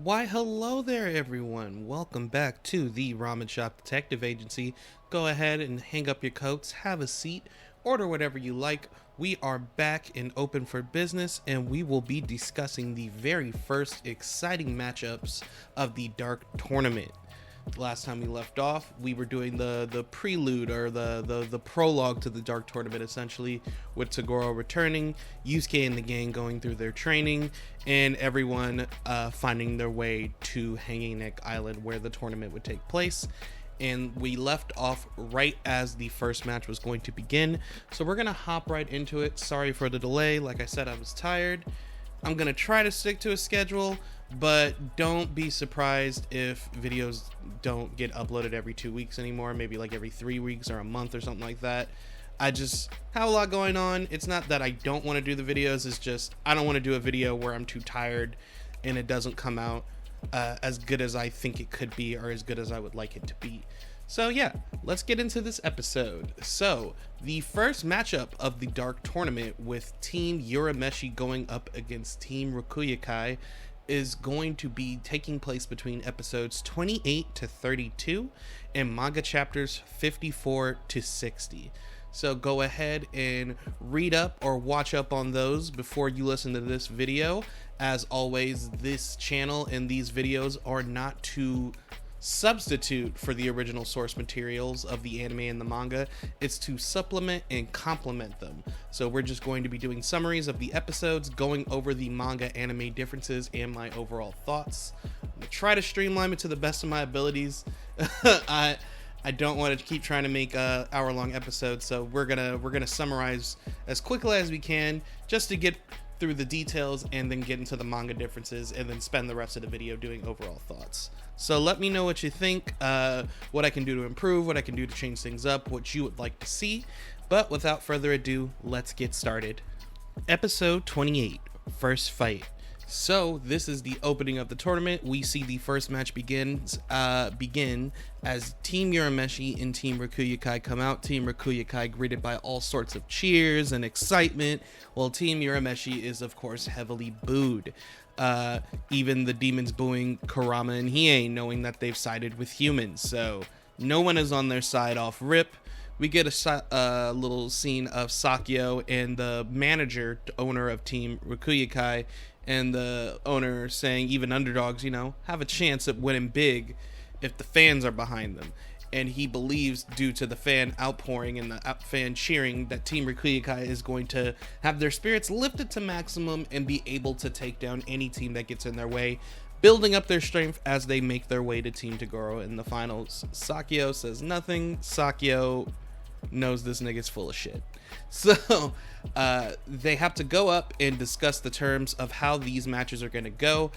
Why, hello there, everyone. Welcome back to the Ramen Shop Detective Agency. Go ahead and hang up your coats, have a seat, order whatever you like. We are back and open for business, and we will be discussing the very first exciting matchups of the Dark Tournament. Last time we left off, we were doing the prelude or the prologue to the Dark Tournament, essentially, with Toguro returning, Yusuke and the gang going through their training, and everyone finding their way to Hanging Neck Island where the tournament would take place. And we left off right as the first match was going to begin, so we're gonna hop right into it. Sorry for the delay. Like I said, I was tired. I'm gonna try to stick to a schedule, but don't be surprised if videos don't get uploaded every 2 weeks anymore, maybe like every 3 weeks or a month or something like that. I just have a lot going on. It's not that I don't want to do the videos, it's just I don't want to do a video where I'm too tired and it doesn't come out as good as I think it could be or as good as I would like it to be. So yeah, let's get into this episode. So the first matchup of the Dark Tournament, with Team Urameshi going up against Team Rokuyukai, is going to be taking place between episodes 28 to 32 and manga chapters 54 to 60. So go ahead and read up or watch up on those before you listen to this video. As always, this channel and these videos are not to substitute for the original source materials of the anime and the manga. It's to supplement and complement them. So we're just going to be doing summaries of the episodes, going over the manga anime differences and my overall thoughts. I'm gonna try to streamline it to the best of my abilities. I don't want to keep trying to make hour-long episodes, so we're gonna summarize as quickly as we can just to get through the details and then get into the manga differences and then spend the rest of the video doing overall thoughts. So let me know what you think, what I can do to improve, what I can do to change things up, what you would like to see. But without further ado, let's get started. Episode 28, First Fight. So this is the opening of the tournament. We see the first match begin as Team Urameshi and Team Rokuyukai come out. Team Rokuyukai greeted by all sorts of cheers and excitement, while Team Urameshi is of course heavily booed. Even the demons booing Kurama and Hiei, knowing that they've sided with humans. So no one is on their side off rip. We get a little scene of Sakyo and the manager, owner of Team Rokuyukai, and the owner saying even underdogs, have a chance at winning big if the fans are behind them. And he believes, due to the fan outpouring and the fan cheering, that Team Rokuyukai is going to have their spirits lifted to maximum and be able to take down any team that gets in their way, building up their strength as they make their way to Team Toguro in the finals. Sakyo says nothing. Sakyo knows this nigga's full of shit. So they have to go up and discuss the terms of how these matches are going to go.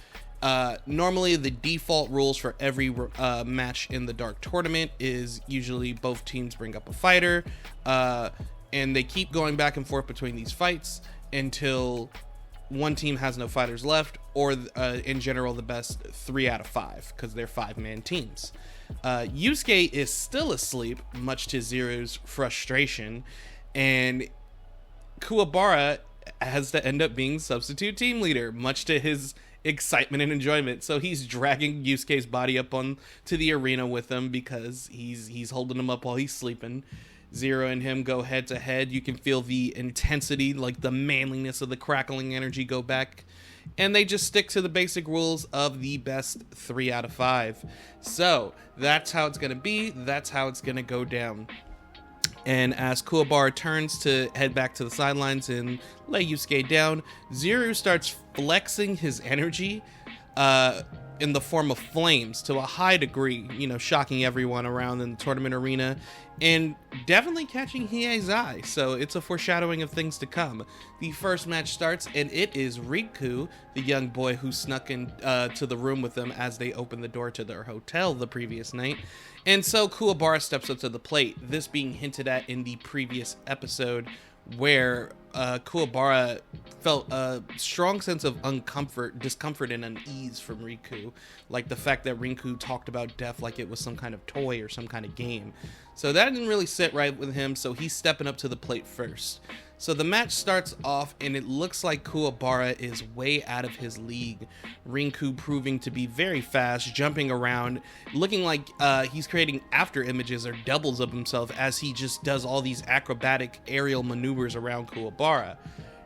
Normally the default rules for every match in the Dark Tournament is usually both teams bring up a fighter, and they keep going back and forth between these fights until one team has no fighters left, or in general the best 3 out of 5, because they're 5-man teams. Yusuke is still asleep, much to Zero's frustration, and Kuwabara has to end up being substitute team leader, much to his excitement and enjoyment. So he's dragging Yusuke's body up on to the arena with him because he's holding him up while he's sleeping. Zero and him go head to head. You can feel the intensity, like the manliness of the crackling energy go back. And they just stick to the basic rules of the best 3 out of 5. So that's how it's going to be. That's how it's going to go down. And as Kuwabara turns to head back to the sidelines and lay Yusuke down, Zero starts flexing his energy in the form of flames to a high degree, shocking everyone around in the tournament arena and definitely catching Hiei's eye. So it's a foreshadowing of things to come. The first match starts, and it is Riku, the young boy who snuck in to the room with them as they opened the door to their hotel the previous night. And so Kuwabara steps up to the plate, this being hinted at in the previous episode, where Kuwabara felt a strong sense of discomfort and unease from Riku, like the fact that Riku talked about death like it was some kind of toy or some kind of game. So that didn't really sit right with him, so he's stepping up to the plate first. So the match starts off and it looks like Kuwabara is way out of his league. Rinku proving to be very fast, jumping around, looking like he's creating after images or doubles of himself as he just does all these acrobatic aerial maneuvers around Kuwabara.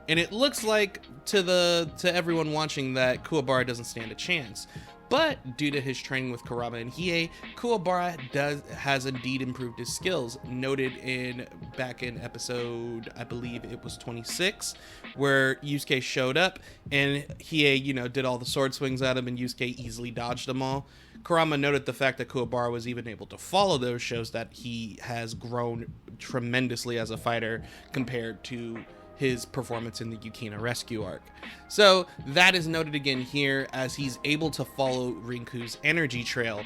And it looks like to everyone watching that Kuwabara doesn't stand a chance. But due to his training with Kurama and Hiei, Kuwabara has indeed improved his skills, noted back in episode, I believe it was 26, where Yusuke showed up and Hiei, did all the sword swings at him and Yusuke easily dodged them all. Kurama noted the fact that Kuwabara was even able to follow those, shows that he has grown tremendously as a fighter compared to his performance in the Yukina rescue arc. So that is noted again here as he's able to follow Rinku's energy trail,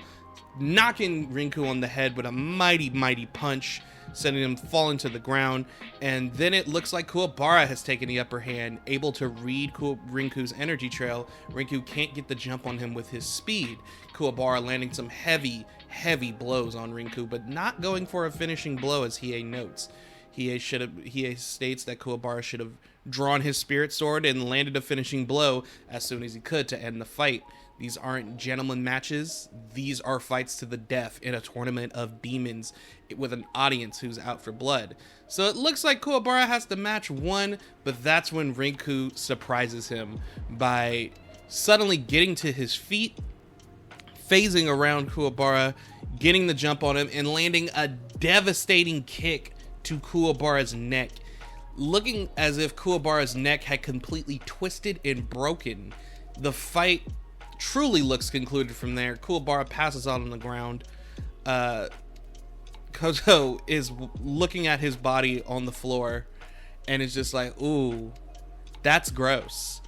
knocking Rinku on the head with a mighty, mighty punch, sending him falling to the ground. And then it looks like Kuwabara has taken the upper hand, able to read Rinku's energy trail. Rinku can't get the jump on him with his speed. Kuwabara landing some heavy, heavy blows on Rinku, but not going for a finishing blow as Hiei notes. Hiei states that Kuwabara should have drawn his spirit sword and landed a finishing blow as soon as he could to end the fight. These aren't gentleman matches. These are fights to the death in a tournament of demons with an audience who's out for blood. So it looks like Kuwabara has the match won, but that's when Rinku surprises him by suddenly getting to his feet, phasing around Kuwabara, getting the jump on him, and landing a devastating kick to Kuwabara's neck, looking as if Kuwabara's neck had completely twisted and broken. The fight truly looks concluded from there. Kuwabara passes out on the ground. Kozo is looking at his body on the floor and is just like, ooh, that's gross.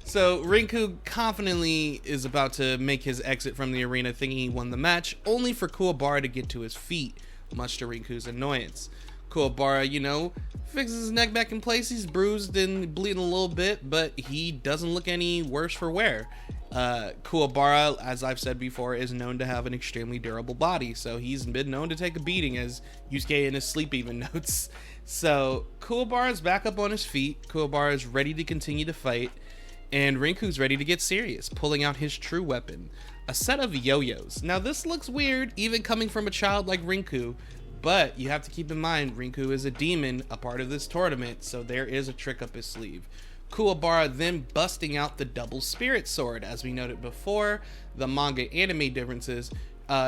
So Rinku confidently is about to make his exit from the arena thinking he won the match, only for Kuwabara to get to his feet, much to Rinku's annoyance. Kuwabara, fixes his neck back in place. He's bruised and bleeding a little bit, but he doesn't look any worse for wear. Kuwabara, as I've said before, is known to have an extremely durable body, so he's been known to take a beating, as Yusuke in his sleep even notes. So Kuwabara's back up on his feet. Kuwabara is ready to continue to fight, and Rinku's ready to get serious, pulling out his true weapon, a set of yo-yos. Now this looks weird, even coming from a child like Rinku, but you have to keep in mind Rinku is a demon, a part of this tournament, so there is a trick up his sleeve. Kuwabara then busting out the double spirit sword. As we noted before, the manga anime differences.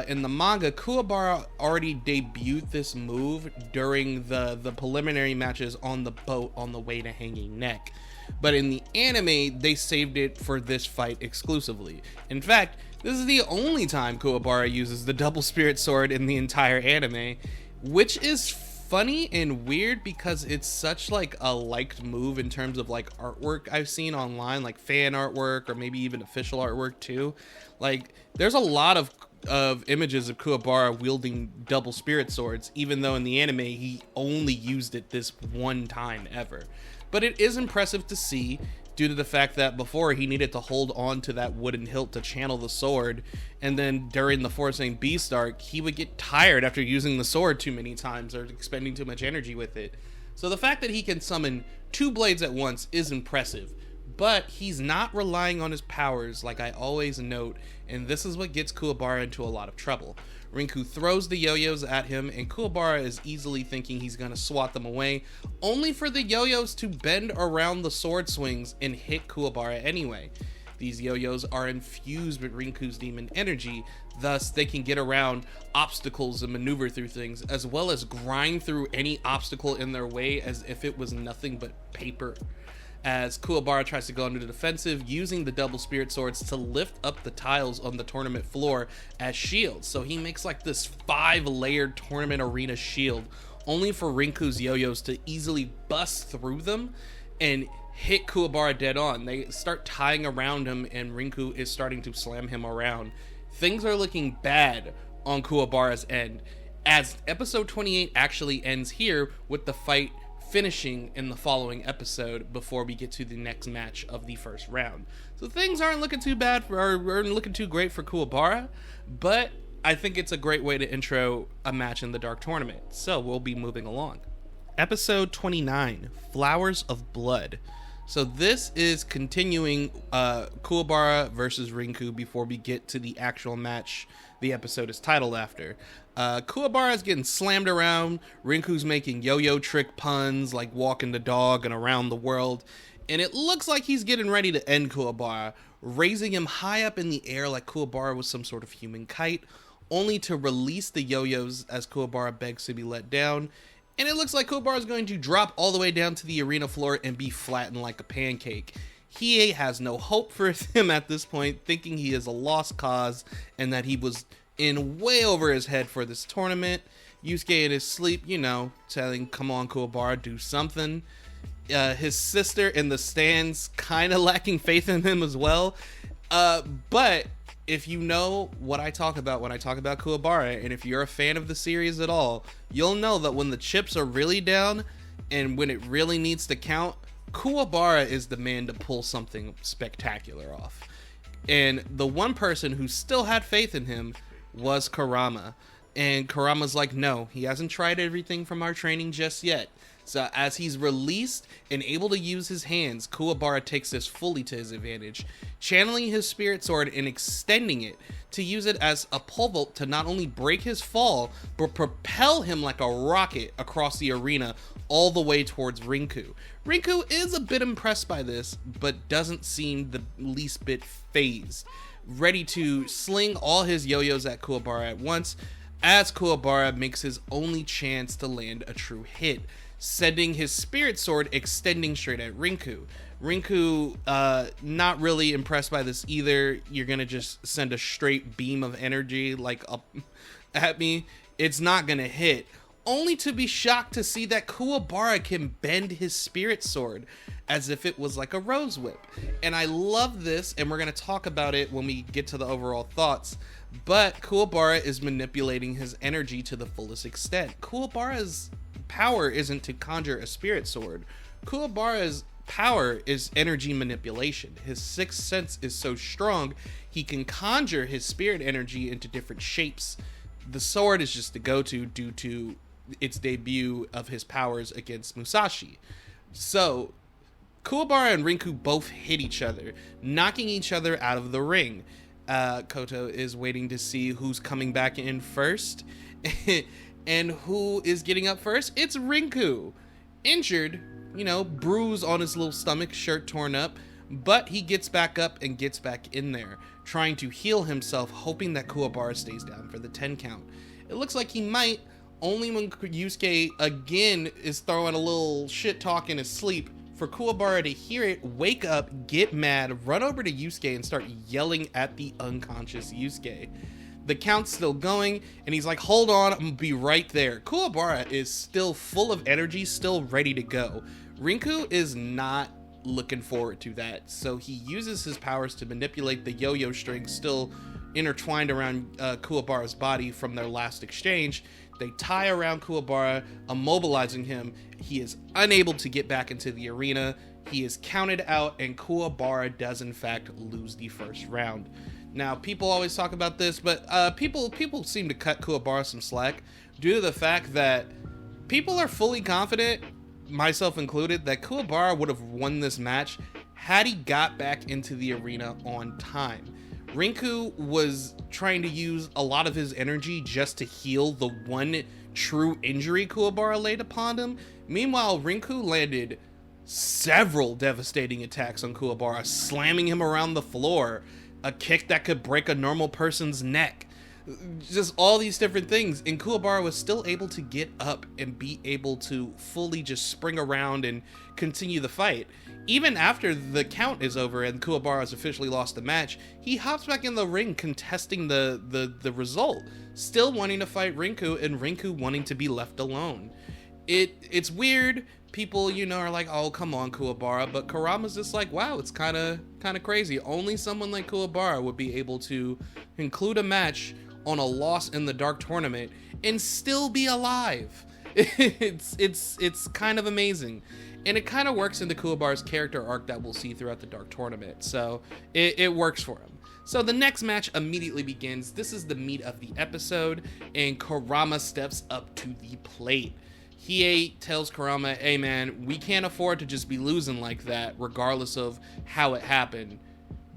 In the manga, Kuwabara already debuted this move during the preliminary matches on the boat on the way to Hanging Neck. But in the anime, they saved it for this fight exclusively. In fact, this is the only time Kuwabara uses the double spirit sword in the entire anime, which is funny and weird because it's such like a liked move in terms of like artwork I've seen online, like fan artwork or maybe even official artwork too. Like there's a lot of images of Kuwabara wielding double spirit swords, even though in the anime he only used it this one time ever. But it is impressive to see, due to the fact that before he needed to hold on to that wooden hilt to channel the sword, and then during the Forcing Beast arc, he would get tired after using the sword too many times or expending too much energy with it. So the fact that he can summon two blades at once is impressive, but he's not relying on his powers like I always note, and this is what gets Kuwabara into a lot of trouble. Rinku throws the yo-yos at him, and Kuwabara is easily thinking he's going to swat them away, only for the yo-yos to bend around the sword swings and hit Kuwabara anyway. These yo-yos are infused with Rinku's demon energy, thus they can get around obstacles and maneuver through things, as well as grind through any obstacle in their way as if it was nothing but paper. As Kuwabara tries to go into the defensive, using the double spirit swords to lift up the tiles on the tournament floor as shields. So he makes like this 5-layered tournament arena shield, only for Rinku's yo-yos to easily bust through them and hit Kuwabara dead on. They start tying around him and Rinku is starting to slam him around. Things are looking bad on Kuwabara's end, as episode 28 actually ends here with the fight finishing in the following episode before we get to the next match of the first round. So things aren't looking too bad or looking too great for Kuwabara, but I think it's a great way to intro a match in the Dark Tournament. So we'll be moving along. Episode 29, Flowers of Blood. So this is continuing Kuwabara versus Rinku before we get to the actual match the episode is titled after. Kuwabara is getting slammed around. Rinku's making yo-yo trick puns like walking the dog and around the world. And it looks like he's getting ready to end Kuwabara, raising him high up in the air like Kuwabara was some sort of human kite, only to release the yo-yos as Kuwabara begs to be let down. And it looks like Kuwabara is going to drop all the way down to the arena floor and be flattened like a pancake. Hiei has no hope for him at this point, thinking he is a lost cause and that he was in way over his head for this tournament. Yusuke in his sleep, telling, come on Kuwabara, do something. His sister in the stands kind of lacking faith in him as well. But if you know what I talk about when I talk about Kuwabara, and if you're a fan of the series at all, you'll know that when the chips are really down and when it really needs to count, Kuwabara is the man to pull something spectacular off. And the one person who still had faith in him was Kurama. And Kurama's like, no, he hasn't tried everything from our training just yet. So as he's released and able to use his hands, Kuwabara takes this fully to his advantage, channeling his spirit sword and extending it to use it as a pole vault to not only break his fall, but propel him like a rocket across the arena all the way towards Rinku. Rinku is a bit impressed by this, but doesn't seem the least bit phased, ready to sling all his yo-yos at Kuwabara at once, as Kuwabara makes his only chance to land a true hit, sending his spirit sword extending straight at Rinku. Rinku, not really impressed by this either. You're gonna just send a straight beam of energy like up at me. It's not gonna hit, only to be shocked to see that Kuwabara can bend his spirit sword as if it was like a rose whip. And I love this, and we're gonna talk about it when we get to the overall thoughts. But Kuwabara is manipulating his energy to the fullest extent. Kuwabara's power isn't to conjure a spirit sword. Kuwabara's power is energy manipulation. His sixth sense is so strong, he can conjure his spirit energy into different shapes. The sword is just the go-to due to its debut of his powers against Musashi. So, Kuwabara and Rinku both hit each other, knocking each other out of the ring. Koto is waiting to see who's coming back in first. And who is getting up first? It's Rinku. Injured, bruise on his little stomach, shirt torn up, but he gets back up and gets back in there, trying to heal himself, hoping that Kuwabara stays down for the 10 count. It looks like he might, only when Yusuke again is throwing a little shit talk in his sleep, for Kuwabara to hear it, wake up, get mad, run over to Yusuke and start yelling at the unconscious Yusuke. The count's still going, and he's like, hold on, I'm gonna be right there. Kuwabara is still full of energy, still ready to go. Rinku is not looking forward to that, so he uses his powers to manipulate the yo-yo string still intertwined around Kuwabara's body from their last exchange. They tie around Kuwabara, immobilizing him. He is unable to get back into the arena. He is counted out, and Kuwabara does in fact lose the first round. Now, people always talk about this, but people seem to cut Kuwabara some slack due to the fact that people are fully confident, myself included, that Kuwabara would have won this match had he got back into the arena on time. Rinku was trying to use a lot of his energy just to heal the one true injury Kuwabara laid upon him. Meanwhile, Rinku landed several devastating attacks on Kuwabara, slamming him around the floor, a kick that could break a normal person's neck, just all these different things, and Kuwabara was still able to get up and be able to fully just spring around and continue the fight. Even after the count is over and Kuwabara has officially lost the match, he hops back in the ring contesting the result, still wanting to fight Rinku and Rinku wanting to be left alone. It's weird. People, are like, oh, come on, Kuwabara, but Kurama's just like, wow, it's kind of crazy. Only someone like Kuwabara would be able to conclude a match on a loss in the Dark Tournament and still be alive. It's kind of amazing. And it kind of works into Kuwabara's character arc that we'll see throughout the Dark Tournament. So it works for him. So the next match immediately begins. This is the meat of the episode, and Kurama steps up to the plate. Hiei tells Kurama, hey man, we can't afford to just be losing like that, regardless of how it happened.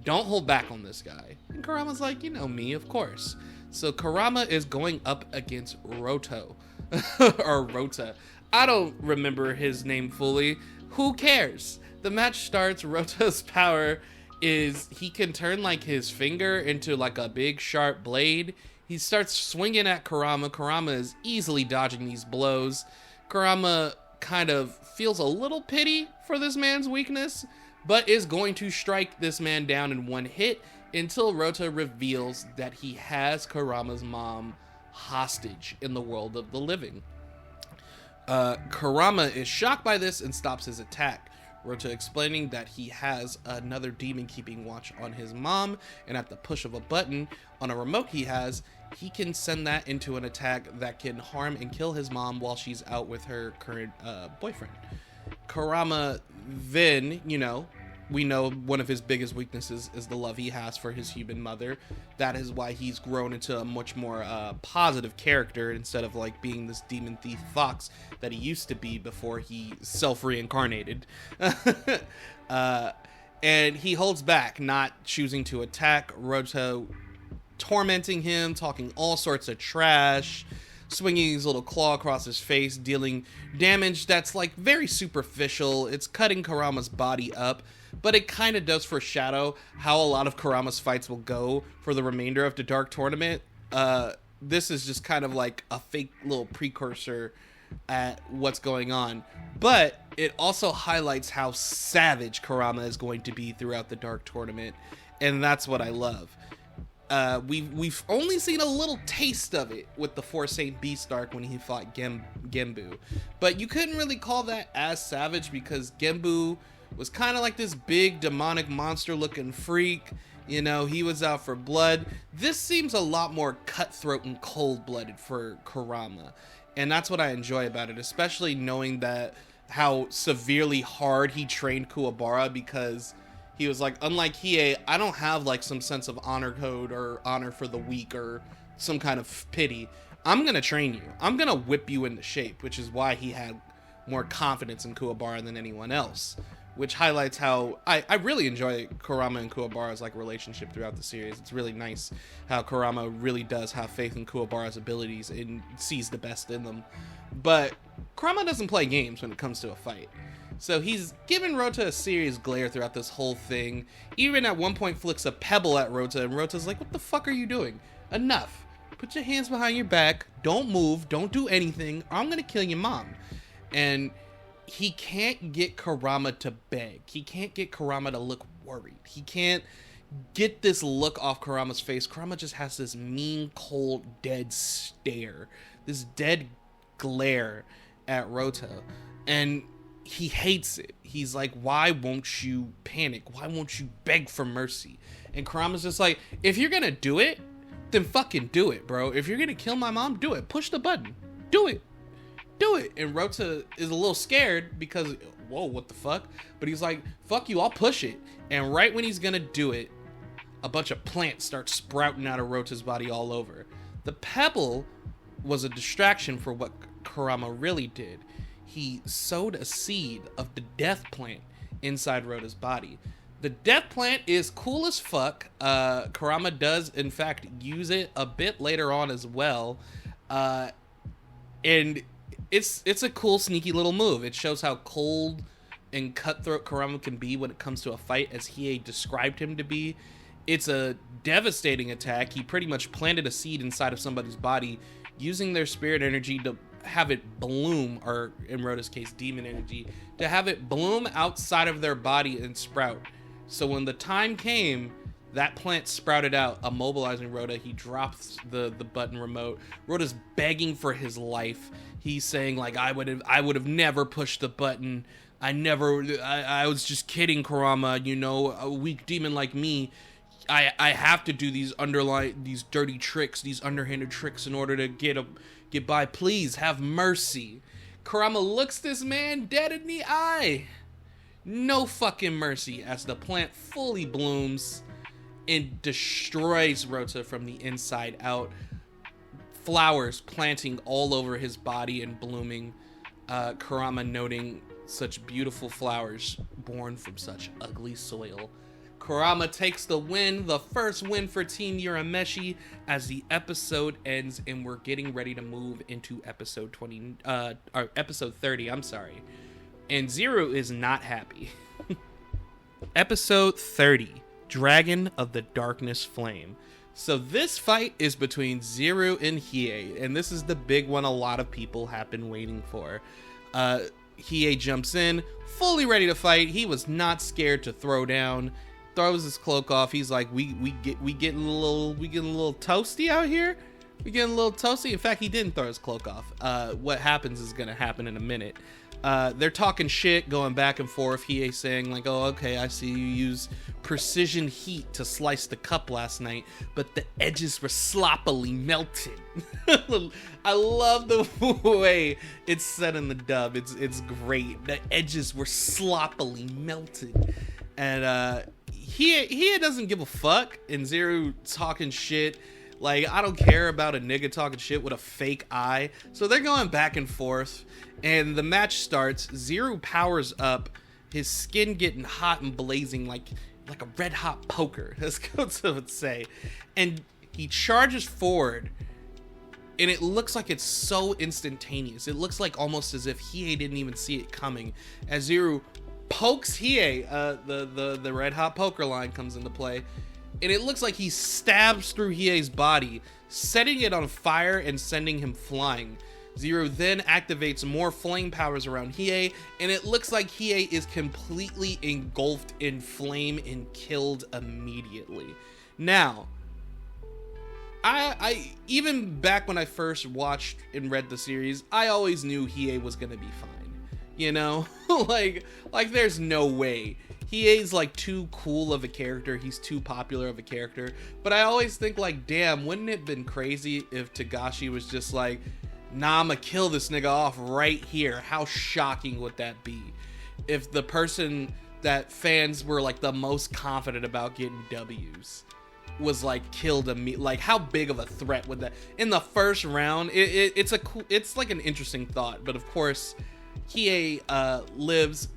Don't hold back on this guy. And Kurama's like, you know me, of course. So Kurama is going up against Roto. Or Rota. I don't remember his name fully. Who cares? The match starts. Roto's power is he can turn like his finger into like a big sharp blade. He starts swinging at Kurama. Kurama is easily dodging these blows. Kurama kind of feels a little pity for this man's weakness, but is going to strike this man down in one hit until Rota reveals that he has Kurama's mom hostage in the world of the living. Kurama is shocked by this and stops his attack. Rota explaining that he has another demon keeping watch on his mom, and at the push of a button on a remote he can send that into an attack that can harm and kill his mom while she's out with her current boyfriend. Kurama then, we know one of his biggest weaknesses is the love he has for his human mother. That is why he's grown into a much more positive character instead of like being this demon thief fox that he used to be before he self-reincarnated. And he holds back, not choosing to attack. Roto tormenting him, talking all sorts of trash, swinging his little claw across his face, dealing damage that's like very superficial. It's cutting Kurama's body up, but it kind of does foreshadow how a lot of Kurama's fights will go for the remainder of the Dark Tournament. This is just kind of like a fake little precursor at what's going on, but it also highlights how savage Kurama is going to be throughout the Dark Tournament, and that's what I love. We've only seen a little taste of it with the Four Saint Beast arc when he fought Genbu, but you couldn't really call that as savage because Genbu was kind of like this big demonic monster looking freak. He was out for blood. This seems a lot more cutthroat and cold-blooded for Kurama, and that's what I enjoy about it, especially knowing that how severely hard he trained Kuwabara, because he was like, unlike Hiei, I don't have like some sense of honor code or honor for the weak or some kind of pity. I'm going to train you. I'm going to whip you into shape, which is why he had more confidence in Kuwabara than anyone else, which highlights how I really enjoy Kurama and Kuwabara's like relationship throughout the series. It's really nice how Kurama really does have faith in Kuwabara's abilities and sees the best in them. But Kurama doesn't play games when it comes to a fight. So he's given Rota a serious glare throughout this whole thing. Even at one point flicks a pebble at Rota, and Rota's like, what the fuck are you doing? Enough. Put your hands behind your back. Don't move. Don't do anything, or I'm gonna kill your mom. And he can't get Kurama to beg. He can't get Kurama to look worried. He can't get this look off Kurama's face. Kurama just has this mean, cold, dead stare. This dead glare at Rota. And he hates it. He's like, why won't you panic? Why won't you beg for mercy? And Kurama's just like, if you're gonna do it, then fucking do it, bro. If you're gonna kill my mom, do it. Push the button. Do it. Do it. And Rota is a little scared because, whoa, what the fuck? But he's like, fuck you, I'll push it. And right when he's gonna do it, a bunch of plants start sprouting out of Rota's body all over. The pebble was a distraction for what Kurama really did. He sowed a seed of the death plant inside Rota's body. The death plant is cool as fuck. Kurama does, in fact, use it a bit later on as well. And it's a cool, sneaky little move. It shows how cold and cutthroat Kurama can be when it comes to a fight, as Hiei described him to be. It's a devastating attack. He pretty much planted a seed inside of somebody's body, using their spirit energy to have it bloom, or in Rota's case, demon energy, to have it bloom outside of their body and sprout. So when the time came, that plant sprouted out, immobilizing Rota. He drops the button remote. Rota's begging for his life. He's saying like, I would have never pushed the button. I was just kidding, Kurama. A weak demon like me, I have to do these dirty tricks, these underhanded tricks in order to get by. Please have mercy. Kurama looks this man dead in the eye. No fucking mercy, as the plant fully blooms and destroys Rota from the inside out. Flowers planting all over his body and blooming. Kurama noting such beautiful flowers born from such ugly soil. Kurama takes the win, the first win for Team Urameshi, as the episode ends and we're getting ready to move into episode 30, I'm sorry. And Zero is not happy. Episode 30, Dragon of the Darkness Flame. So this fight is between Zero and Hiei, and this is the big one a lot of people have been waiting for. Hiei jumps in, fully ready to fight. He was not scared to throw down. Throws his cloak off. He's like, we getting a little toasty out here. We getting a little toasty. In fact, he didn't throw his cloak off. What happens is gonna happen in a minute. They're talking shit, going back and forth. Hiei saying like, "Oh, okay, I see you use precision heat to slice the cup last night, but the edges were sloppily melted." I love the way it's said in the dub. It's great. The edges were sloppily melted, and he doesn't give a fuck. And Zero talking shit. Like, I don't care about a nigga talking shit with a fake eye. So they're going back and forth. And the match starts. Zero powers up. His skin getting hot and blazing like a red hot poker, as Kotsu would say. And he charges forward. And it looks like it's so instantaneous. It looks like almost as if Hiei didn't even see it coming. As Zero pokes Hiei, the red hot poker line comes into play. And it looks like he stabs through Hiei's body, setting it on fire and sending him flying. Zero then activates more flame powers around Hiei, and it looks like Hiei is completely engulfed in flame and killed immediately. Now, I even back when I first watched and read the series, I always knew Hiei was gonna be fine. You know, like there's no way. Hiei's like too cool of a character. He's too popular of a character. But I always think like, damn, wouldn't it have been crazy if Togashi was just like, nah, I'ma kill this nigga off right here. How shocking would that be? If the person that fans were like the most confident about getting W's was like killed immediately. Like, how big of a threat would that in the first round? It's like an interesting thought. But of course, Hiei lives.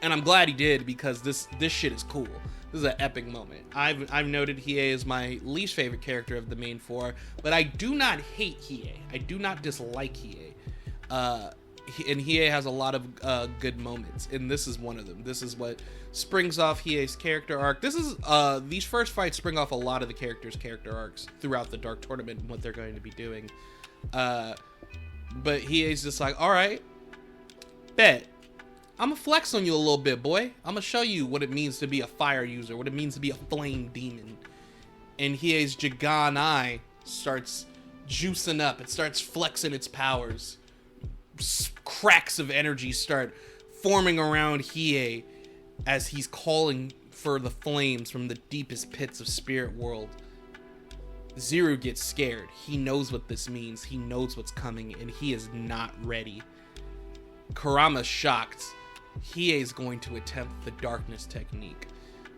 And I'm glad he did, because this shit is cool. This is an epic moment. I've noted Hiei is my least favorite character of the main four, but I do not hate Hiei. I do not dislike Hiei. And Hiei has a lot of good moments, and this is one of them. This is what springs off Hiei's character arc. These first fights spring off a lot of the characters' character arcs throughout the Dark Tournament and what they're going to be doing. But Hiei's just like, all right, bet. I'm gonna flex on you a little bit, boy. I'm gonna show you what it means to be a fire user, what it means to be a flame demon. And Hiei's Jigan Eye starts juicing up. It starts flexing its powers. Cracks of energy start forming around Hiei as he's calling for the flames from the deepest pits of Spirit World. Zero gets scared. He knows what this means. He knows what's coming, and he is not ready. Kurama's shocked. Hiei's going to attempt the darkness technique.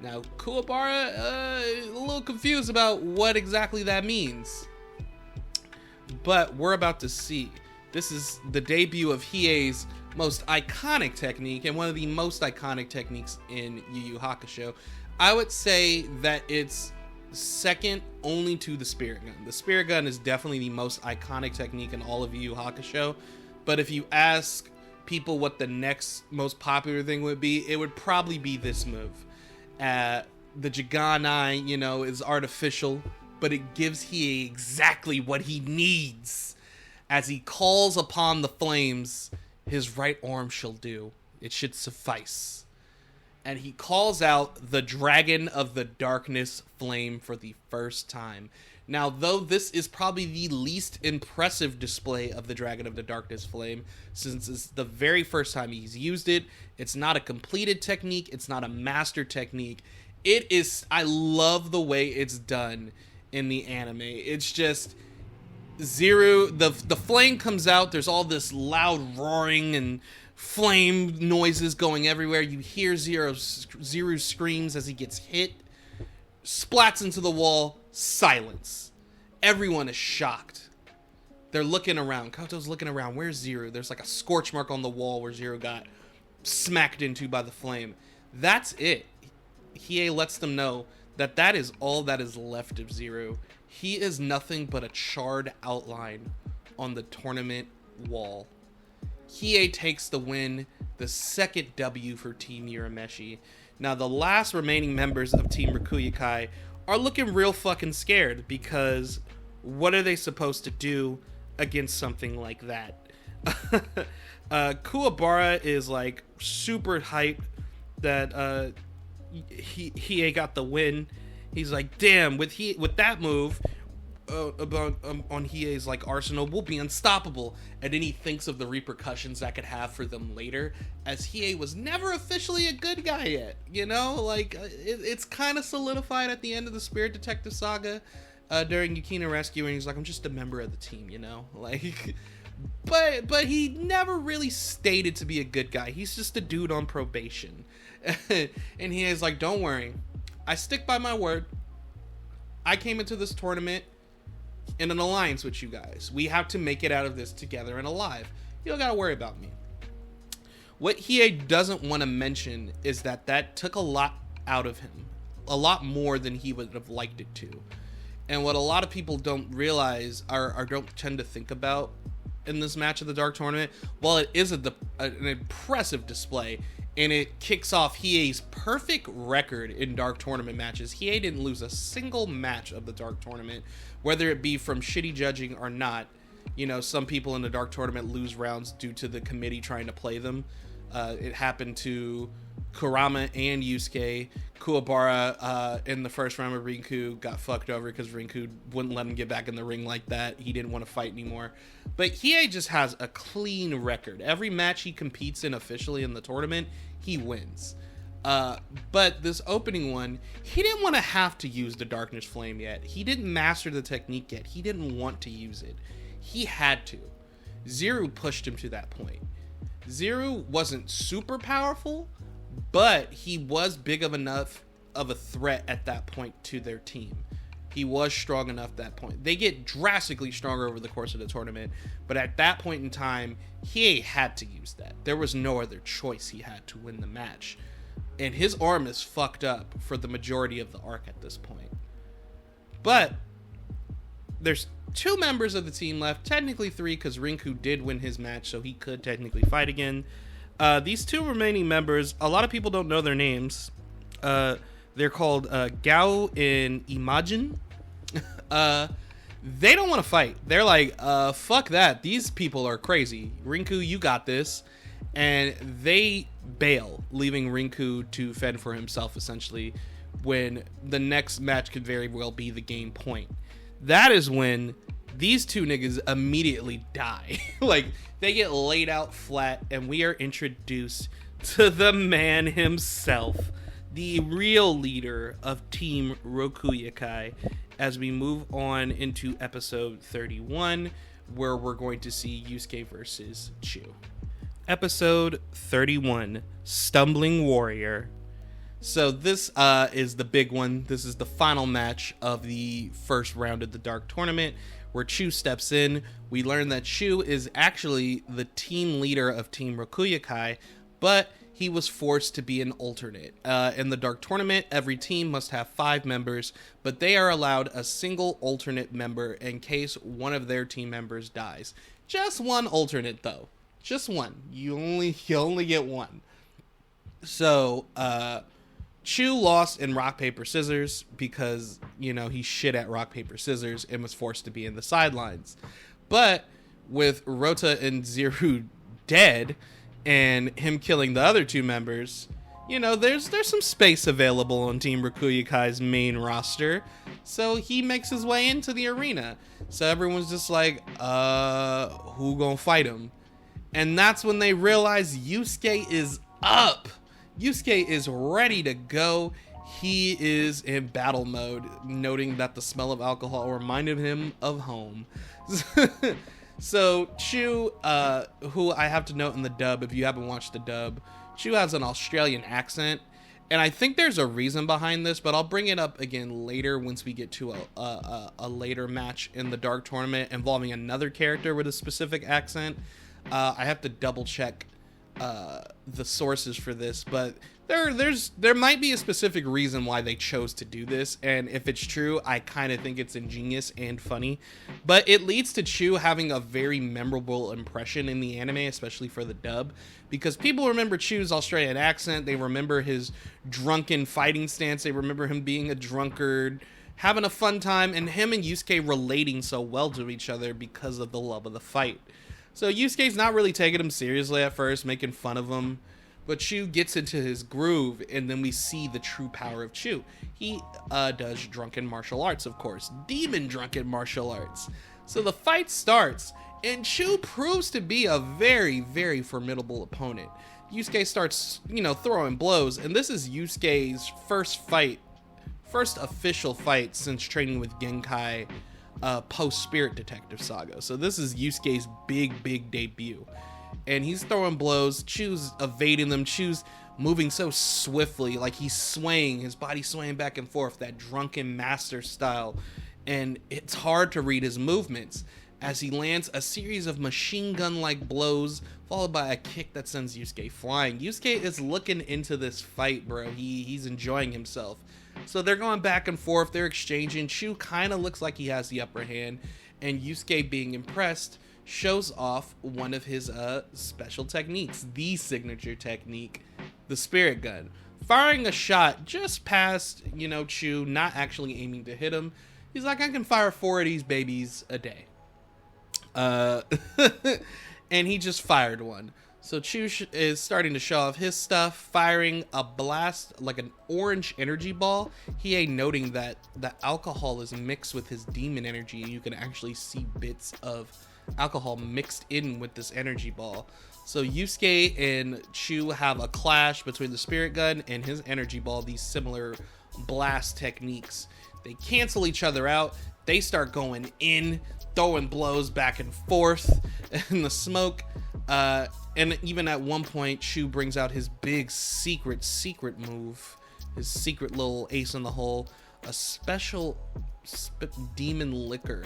Now, Kuwabara a little confused about what exactly that means. But we're about to see. This is the debut of Hiei's most iconic technique, and one of the most iconic techniques in Yu Yu Hakusho. I would say that it's second only to the Spirit Gun. The Spirit Gun is definitely the most iconic technique in all of Yu Yu Hakusho. But if you ask people what the next most popular thing would be, it would probably be this move. The Jigan Eye, is artificial, but it gives Hiei exactly what he needs. As he calls upon the flames, his right arm shall do. It should suffice. And he calls out the Dragon of the Darkness Flame for the first time. Now, though this is probably the least impressive display of the Dragon of the Darkness Flame, since it's the very first time he's used it, it's not a completed technique, it's not a master technique. I love the way it's done in the anime. It's just Zero, the flame comes out, there's all this loud roaring and flame noises going everywhere. You hear Zero screams as he gets hit, splats into the wall, silence. Everyone is shocked. They're looking around. Koto's looking around. Where's Zero? There's like a scorch mark on the wall where Zero got smacked into by the flame. That's it. Hiei lets them know that that is all that is left of Zero. He is nothing but a charred outline on the tournament wall. Hiei takes the win, the second W for Team Urameshi. Now, the last remaining members of Team Rokuyukai are looking real fucking scared, because what are they supposed to do against something like that? Kuwabara is like super hyped that Hiei got the win. He's like, damn, with that move on Hiei's like arsenal, we'll be unstoppable. And then he thinks of the repercussions that could have for them later, as Hiei was never officially a good guy yet. You know, like it's kind of solidified at the end of the Spirit Detective saga during Yukina Rescue, and he's like, I'm just a member of the team, you know, like. But he never really stated to be a good guy. He's just a dude on probation. And he is like, don't worry, I stick by my word. I came into this tournament in an alliance with you guys. We have to make it out of this together and alive. You don't gotta worry about me. What Hiei doesn't want to mention is that took a lot out of him. A lot more than he would have liked it to. And what a lot of people don't realize or don't tend to think about in this match of the Dark Tournament, while it is an impressive display, and it kicks off Hiei's perfect record in Dark Tournament matches. Hiei didn't lose a single match of the Dark Tournament, whether it be from shitty judging or not. You know, some people in the Dark Tournament lose rounds due to the committee trying to play them. It happened to Kurama and Yusuke. Kuwabara in the first round of Rinku got fucked over because Rinku wouldn't let him get back in the ring like that. He didn't want to fight anymore. But Hiei just has a clean record. Every match he competes in officially in the tournament, he wins. But this opening one, he didn't want to have to use the Darkness Flame yet. He didn't master the technique yet. He didn't want to use it. He had to. Zero pushed him to that point. Zero wasn't super powerful, but he was big of enough of a threat at that point to their team. He was strong enough at that point. They get drastically stronger over the course of the tournament, but at that point in time, he had to use that. There was no other choice. He had to win the match. And his arm is fucked up for the majority of the arc at this point. But there's 2 members of the team left, technically 3, because Rinku did win his match, so he could technically fight again. These 2 remaining members, a lot of people don't know their names. They're called Gao and Imagine. They don't want to fight. They're like, fuck that. These people are crazy. Rinku, you got this. And they bail, leaving Rinku to fend for himself, essentially, when the next match could very well be the game point. That is when these 2 niggas immediately die. Like, they get laid out flat, and we are introduced to the man himself, the real leader of Team Rokuyukai, as we move on into episode 31, where we're going to see Yusuke versus Chu. Episode 31, Stumbling Warrior. So this is the big one. This is the final match of the first round of the Dark Tournament, where Chu steps in. We learn that Chu is actually the team leader of Team Rokuyukai, but he was forced to be an alternate. In the Dark Tournament, every team must have 5 members, but they are allowed a single alternate member in case one of their team members dies. Just one alternate, though. Just one. You only get one. So, Chu lost in rock, paper, scissors because, you know, he's shit at rock, paper, scissors and was forced to be in the sidelines. But with Rota and Zero dead and him killing the other 2 members, you know, there's some space available on Team Rokuyukai's main roster. So he makes his way into the arena. So everyone's just like, who gonna fight him? And that's when they realize Yusuke is up. Yusuke is ready to go. He is in battle mode, noting that the smell of alcohol reminded him of home. So Chu, who I have to note in the dub, if you haven't watched the dub, Chu has an Australian accent, And I think there's a reason behind this, but I'll bring it up again later once we get to a later match in the Dark Tournament involving another character with a specific accent. I have to double check the sources for this, but there might be a specific reason why they chose to do this, and if it's true, I kind of think it's ingenious and funny. But it leads to Chu having a very memorable impression in the anime, especially for the dub, because people remember Chu's Australian accent, they remember his drunken fighting stance, they remember him being a drunkard, having a fun time, and him and Yusuke relating so well to each other because of the love of the fight. So Yusuke's not really taking him seriously at first, making fun of him, but Chu gets into his groove, and then we see the true power of Chu. He does drunken martial arts, of course, demon drunken martial arts. So the fight starts, and Chu proves to be a very, very formidable opponent. Yusuke starts, throwing blows, and this is Yusuke's first official fight since training with Genkai post Spirit Detective Saga. So this is Yusuke's big debut. And he's throwing blows, Chu's evading them, Chu's moving so swiftly, like he's swaying, his body swaying back and forth, that drunken master style. And it's hard to read his movements as he lands a series of machine gun-like blows, followed by a kick that sends Yusuke flying. Yusuke is looking into this fight, bro. He's enjoying himself. So they're going back and forth, they're exchanging. Chu kind of looks like he has the upper hand, and Yusuke, being impressed, shows off one of his special techniques, the signature technique, the spirit gun. Firing a shot just past, Chu, not actually aiming to hit him. He's like, I can fire 4 of these babies a day. And he just fired one. So Chu is starting to show off his stuff, firing a blast, like an orange energy ball. Hiei noting that the alcohol is mixed with his demon energy, and you can actually see bits of alcohol mixed in with this energy ball. So Yusuke and Chu have a clash between the spirit gun and his energy ball, these similar blast techniques. They cancel each other out. They start going in, throwing blows back and forth in the smoke. And even at one point, Chu brings out his big secret move, his secret little ace in the hole, a special demon liquor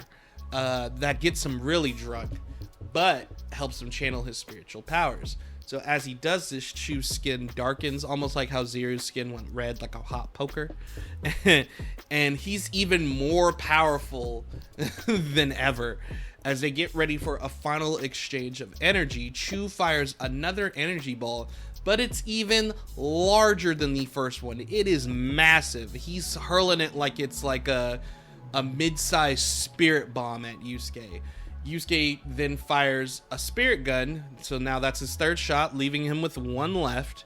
that gets him really drunk, but helps him channel his spiritual powers. So as he does this, Chu's skin darkens, almost like how Zeru's skin went red like a hot poker. And he's even more powerful than ever. As they get ready for a final exchange of energy, Chu fires another energy ball, but it's even larger than the first one. It is massive. He's hurling it like it's like a mid-sized spirit bomb at Yusuke. Yusuke then fires a spirit gun, so now that's his third shot, leaving him with one left.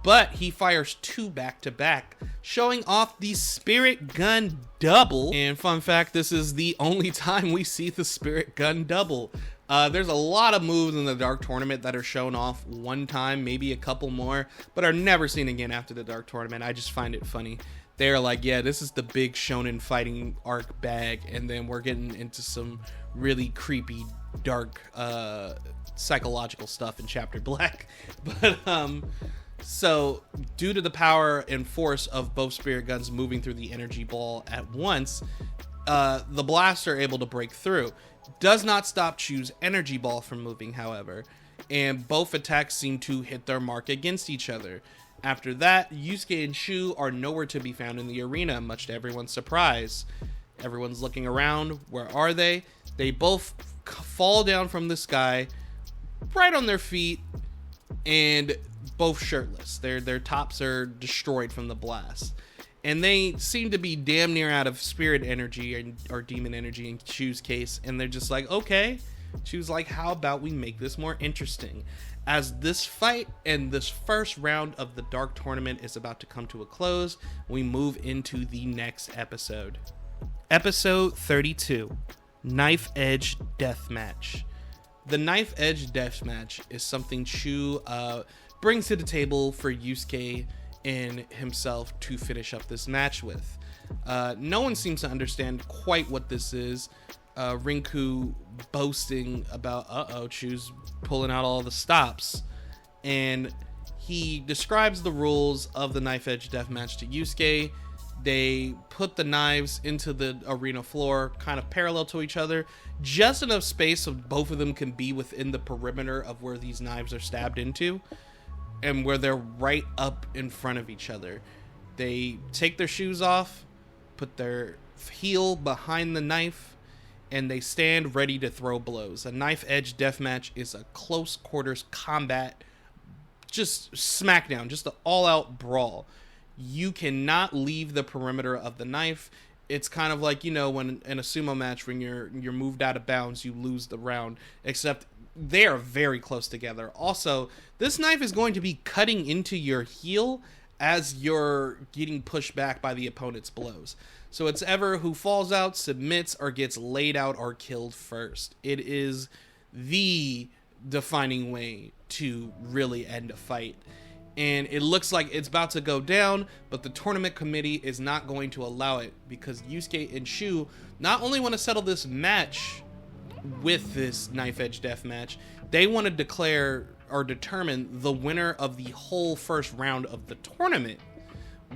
But he fires 2 back to back, showing off the spirit gun double. And fun fact, this is the only time we see the spirit gun double. There's a lot of moves in the Dark Tournament that are shown off one time, maybe a couple more, but are never seen again after the Dark Tournament. I just find it funny. They're like, yeah, this is the big shonen fighting arc bag, and then we're getting into some really creepy, dark, psychological stuff in Chapter Black. But, so due to the power and force of both spirit guns moving through the energy ball at once, the blasts are able to break through. Does not stop Chu's energy ball from moving, however, and both attacks seem to hit their mark against each other. After that, Yusuke and Chu are nowhere to be found in the arena, much to everyone's surprise. Everyone's looking around. Where are they? They both fall down from the sky, right on their feet, and both shirtless. Their tops are destroyed from the blast. And they seem to be damn near out of spirit energy or demon energy in Chu's case. And they're just like, okay. Chu's like, how about we make this more interesting? As this fight and this first round of the Dark Tournament is about to come to a close, we move into the next episode. Episode 32, Knife Edge Deathmatch. The Knife Edge Deathmatch is something Chu brings to the table for Yusuke and himself to finish up this match with. No one seems to understand quite what this is. Rinku boasting about, Chu's pulling out all the stops. And He describes the rules of the knife edge deathmatch to Yusuke. They put the knives into the arena floor, kind of parallel to each other, just enough space so both of them can be within the perimeter of where these knives are stabbed into, and where they're right up in front of each other. They take their shoes off, put their heel behind the knife, and they stand ready to throw blows. A knife edge deathmatch is a close quarters combat, just smackdown, just an all-out brawl. You cannot leave the perimeter of the knife. It's kind of like, you know, when in a sumo match, when you're moved out of bounds, you lose the round, except they are very close together. Also, this knife is going to be cutting into your heel as you're getting pushed back by the opponent's blows. So it's ever who falls out, submits, or gets laid out or killed first. It is the defining way to really end a fight. And it looks like it's about to go down, but the tournament committee is not going to allow it, because Yusuke and Shu not only want to settle this match with this knife edge death match, they want to declare or determine the winner of the whole first round of the tournament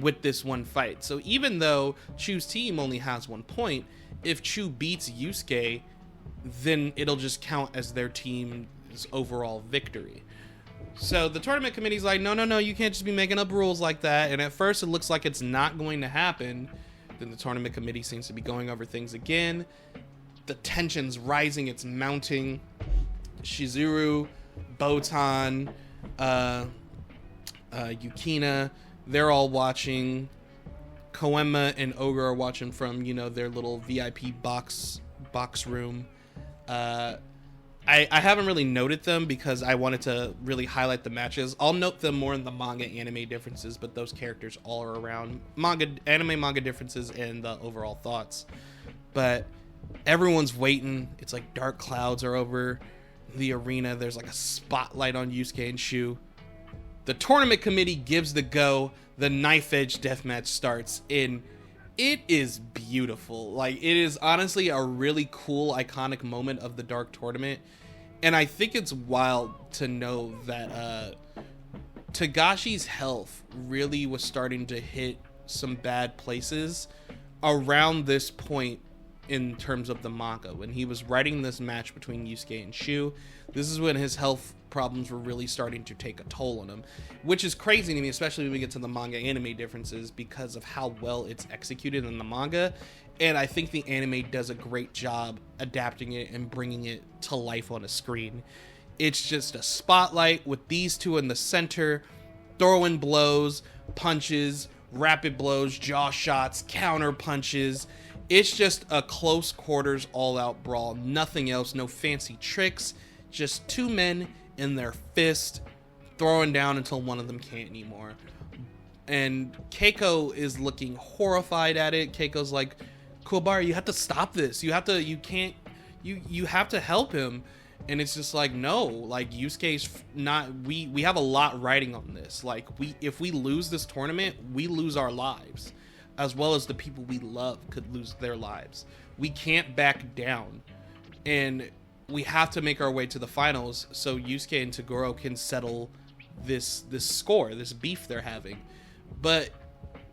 with this one fight. So even though Chu's team only has 1 point, if Chu beats Yusuke, then it'll just count as their team's overall victory. So the tournament committee's like, no, you can't just be making up rules like that. And at first it looks like it's not going to happen. Then the tournament committee seems to be going over things again. The tension's rising, it's mounting. Shizuru, Botan, Yukina, they're all watching. Koenma and Ogre are watching from, you know, their little VIP box room. I haven't really noted them because I wanted to really highlight the matches. I'll note them more in the manga anime differences, but those characters all are around anime manga differences and the overall thoughts. But everyone's waiting. It's like dark clouds are over the arena. There's like a spotlight on Yusuke and Shu. The tournament committee gives the go. The knife edge deathmatch starts, and it is beautiful. Like, it is honestly a really cool, iconic moment of the Dark Tournament. And I think it's wild to know that Tagashi's health really was starting to hit some bad places around this point in terms of the manga. When he was writing this match between Yusuke and Shu, this is when his health problems were really starting to take a toll on him, which is crazy to me, especially when we get to the manga anime differences, because of how well it's executed in the manga. And I think the anime does a great job adapting it and bringing it to life on a screen. It's just a spotlight with these two in the center, throwing blows, punches, rapid blows, jaw shots, counter punches. It's just a close quarters all-out brawl. Nothing else, no fancy tricks, just two men in their fist throwing down until one of them can't anymore. And Keiko is looking horrified at it. Keiko's like, Kuwabara, you have to stop this. You have to help him. And it's just like, no, like, Yusuke's not, we have a lot riding on this. Like, if we lose this tournament, we lose our lives, as well as the people we love could lose their lives. We can't back down, and we have to make our way to the finals so Yusuke and Toguro can settle this score, this beef they're having. But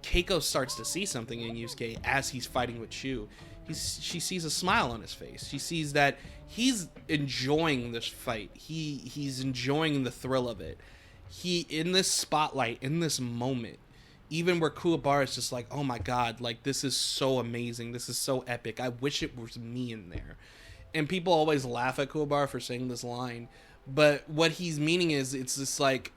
Keiko starts to see something in Yusuke as he's fighting with Shu. She sees a smile on his face. She sees that he's enjoying this fight. He's enjoying the thrill of it. He, in this spotlight, in this moment, even where Kuwabara is just like, oh my god, like, this is so amazing. This is so epic. I wish it was me in there. And people always laugh at Kuwabara for saying this line. But what he's meaning is, it's just like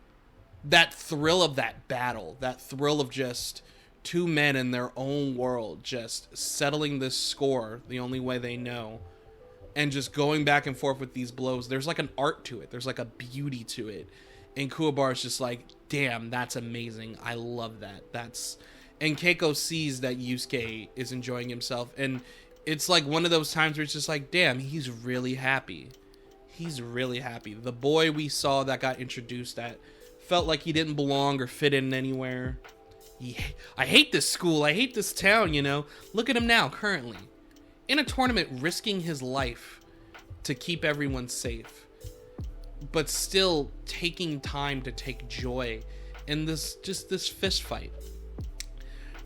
that thrill of that battle, that thrill of just two men in their own world, just settling this score the only way they know, and just going back and forth with these blows. There's like an art to it. There's like a beauty to it. And Kuwabara's just like, damn, that's amazing. I love that. And Keiko sees that Yusuke is enjoying himself. And it's like one of those times where it's just like, damn, he's really happy. He's really happy. The boy we saw that got introduced that felt like he didn't belong or fit in anywhere. I hate this school. I hate this town, you know. Look at him now, currently. In a tournament, risking his life to keep everyone safe. but still taking time to take joy in this fist fight.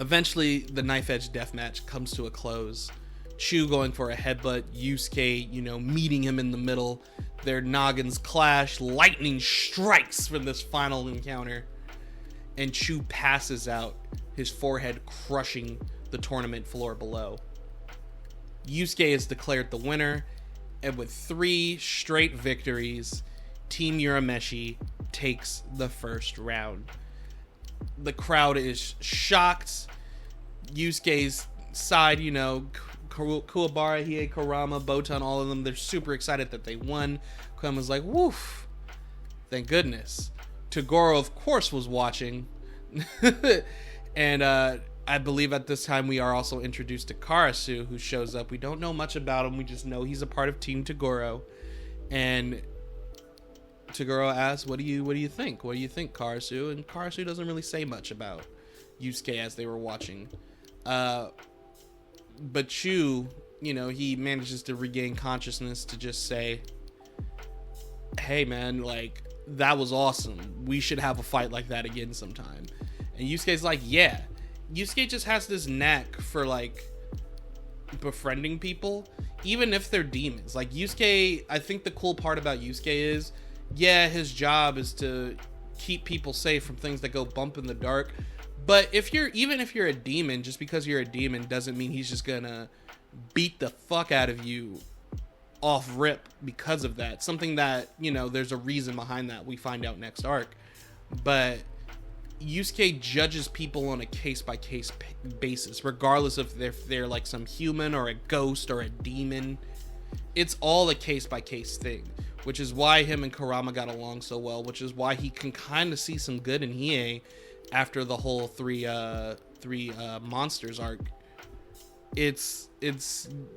Eventually, the knife edge deathmatch comes to a close. Chu going for a headbutt, Yusuke, meeting him in the middle. Their noggins clash, lightning strikes from this final encounter, and Chu passes out, his forehead crushing the tournament floor below. Yusuke is declared the winner, and with 3 straight victories, Team Urameshi takes the first round. The crowd is shocked. Yusuke's side, Kuwabara, Hiei, Kurama, Botan, all of them, they're super excited that they won. Kurama's like, woof, thank goodness. Toguro, of course, was watching. And I believe at this time we are also introduced to Karasu, who shows up. We don't know much about him. We just know he's a part of Team Toguro. And Toguro asks, what do you think? What do you think, Karasu? And Karasu doesn't really say much about Yusuke as they were watching. But Chu, he manages to regain consciousness to just say, hey man, like, that was awesome. We should have a fight like that again sometime. And Yusuke's like, yeah. Yusuke just has this knack for, like, befriending people, even if they're demons. Like, Yusuke, I think the cool part about Yusuke is, yeah, his job is to keep people safe from things that go bump in the dark. But even if you're a demon, just because you're a demon doesn't mean he's just gonna beat the fuck out of you off rip because of that. Something that, there's a reason behind that. We find out next arc. But Yusuke judges people on a case-by-case basis, regardless if they're like some human or a ghost or a demon. It's all a case-by-case thing, which is why him and Kurama got along so well, which is why he can kind of see some good in Hiei after the whole three monsters arc. It's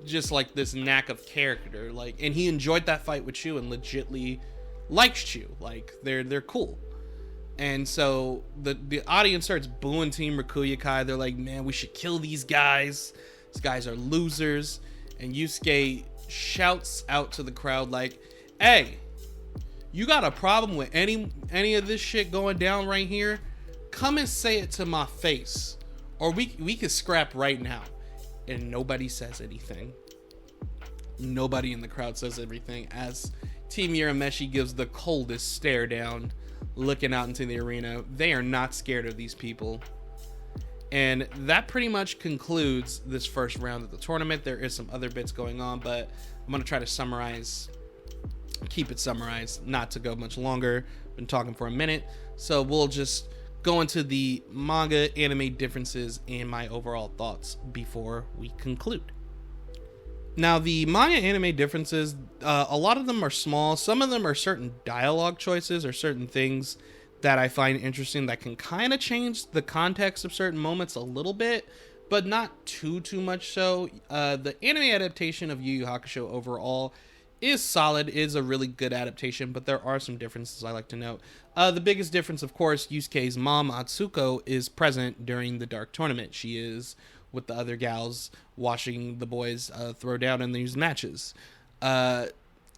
just like this knack of character, like, and he enjoyed that fight with Chu and legitly likes Chu. Like, they're cool. And so the audience starts booing Team Rokuyukai. They're like, man, we should kill these guys. These guys are losers. And Yusuke shouts out to the crowd like, hey, you got a problem with any of this shit going down right here? Come and say it to my face, or we could scrap right now. And nobody says anything. Nobody in the crowd says everything as Team Urameshi gives the coldest stare down, looking out into the arena. They are not scared of these people. And that pretty much concludes this first round of the tournament. There is some other bits going on, but I'm going to try to keep it summarized, not to go much longer. Been talking for a minute, so we'll just go into the manga anime differences and my overall thoughts before we conclude. Now, the manga anime differences, a lot of them are small. Some of them are certain dialogue choices or certain things that I find interesting that can kind of change the context of certain moments a little bit, but not too much so. The anime adaptation of Yu Yu Hakusho overall is solid, is a really good adaptation, but there are some differences I like to note. The biggest difference, of course, Yusuke's mom, Atsuko, is present during the Dark Tournament. She is with the other gals watching the boys throw down in these matches.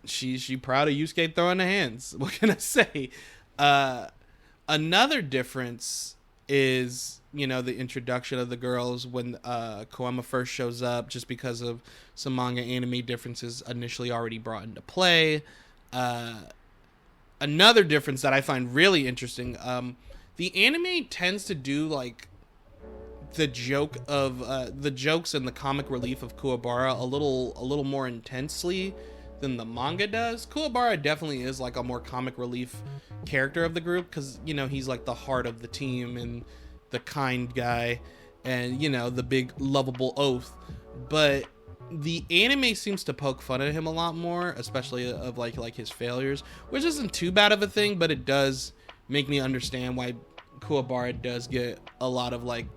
She proud of Yusuke throwing the hands. What can I say? Another difference is, the introduction of the girls when Koama first shows up, just because of some manga anime differences initially already brought into play. Another difference that I find really interesting, the anime tends to do like the jokes and the comic relief of Kuwabara a little more intensely than the manga does. Kuwabara definitely is like a more comic relief character of the group, because he's like the heart of the team and the kind guy and the big lovable oath. But the anime seems to poke fun at him a lot more, especially of like his failures, which isn't too bad of a thing, but it does make me understand why Kuwabara does get a lot of like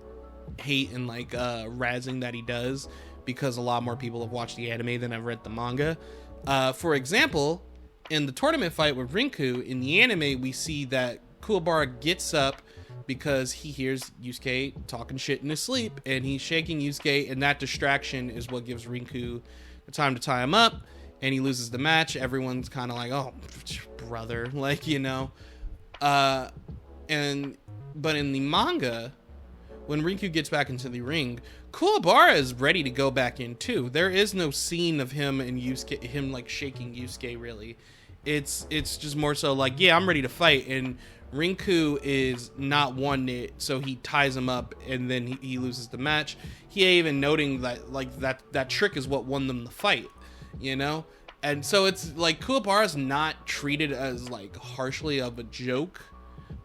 hate and like razzing that he does, because a lot more people have watched the anime than have read the manga. For example, in the tournament fight with Rinku, in the anime we see that Kuwabara gets up because he hears Yusuke talking shit in his sleep, and he's shaking Yusuke, and that distraction is what gives Rinku the time to tie him up. and he loses the match, everyone's kind of like, oh, brother, like, you know. But in the manga, when Riku gets back into the ring, Kuwabara is ready to go back in too. There is no scene of him and Yusuke, him like shaking Yusuke really. It's just more so like, yeah, I'm ready to fight, and Rinku is not wanting it, so he ties him up, and then he loses the match. He even noting that like that trick is what won them the fight, you know. And so it's like Kuwabara's not treated as like harshly of a joke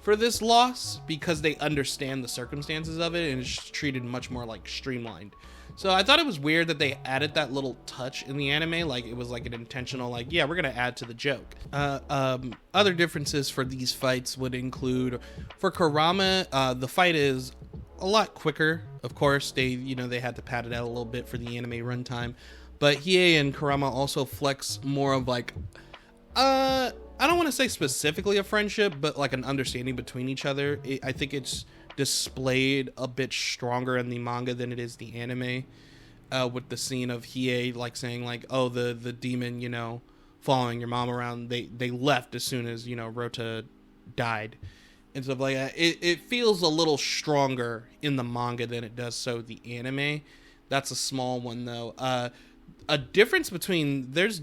for this loss because they understand the circumstances of it, and it's treated much more like streamlined. So I thought it was weird that they added that little touch in the anime, like it was like an intentional, like, yeah, we're gonna add to the joke. Other differences for these fights would include, for Kurama, the fight is a lot quicker. Of course, they had to pad it out a little bit for the anime runtime, but Hiei and Kurama also flex more of like, I don't want to say specifically a friendship, but like an understanding between each other. I think it's displayed a bit stronger in the manga than it is the anime, with the scene of Hiei like saying like, oh, the demon, you know, following your mom around, they left as soon as, you know, Rota died and stuff like that. It feels a little stronger in the manga than it does so the anime. That's a small one though. A difference between there's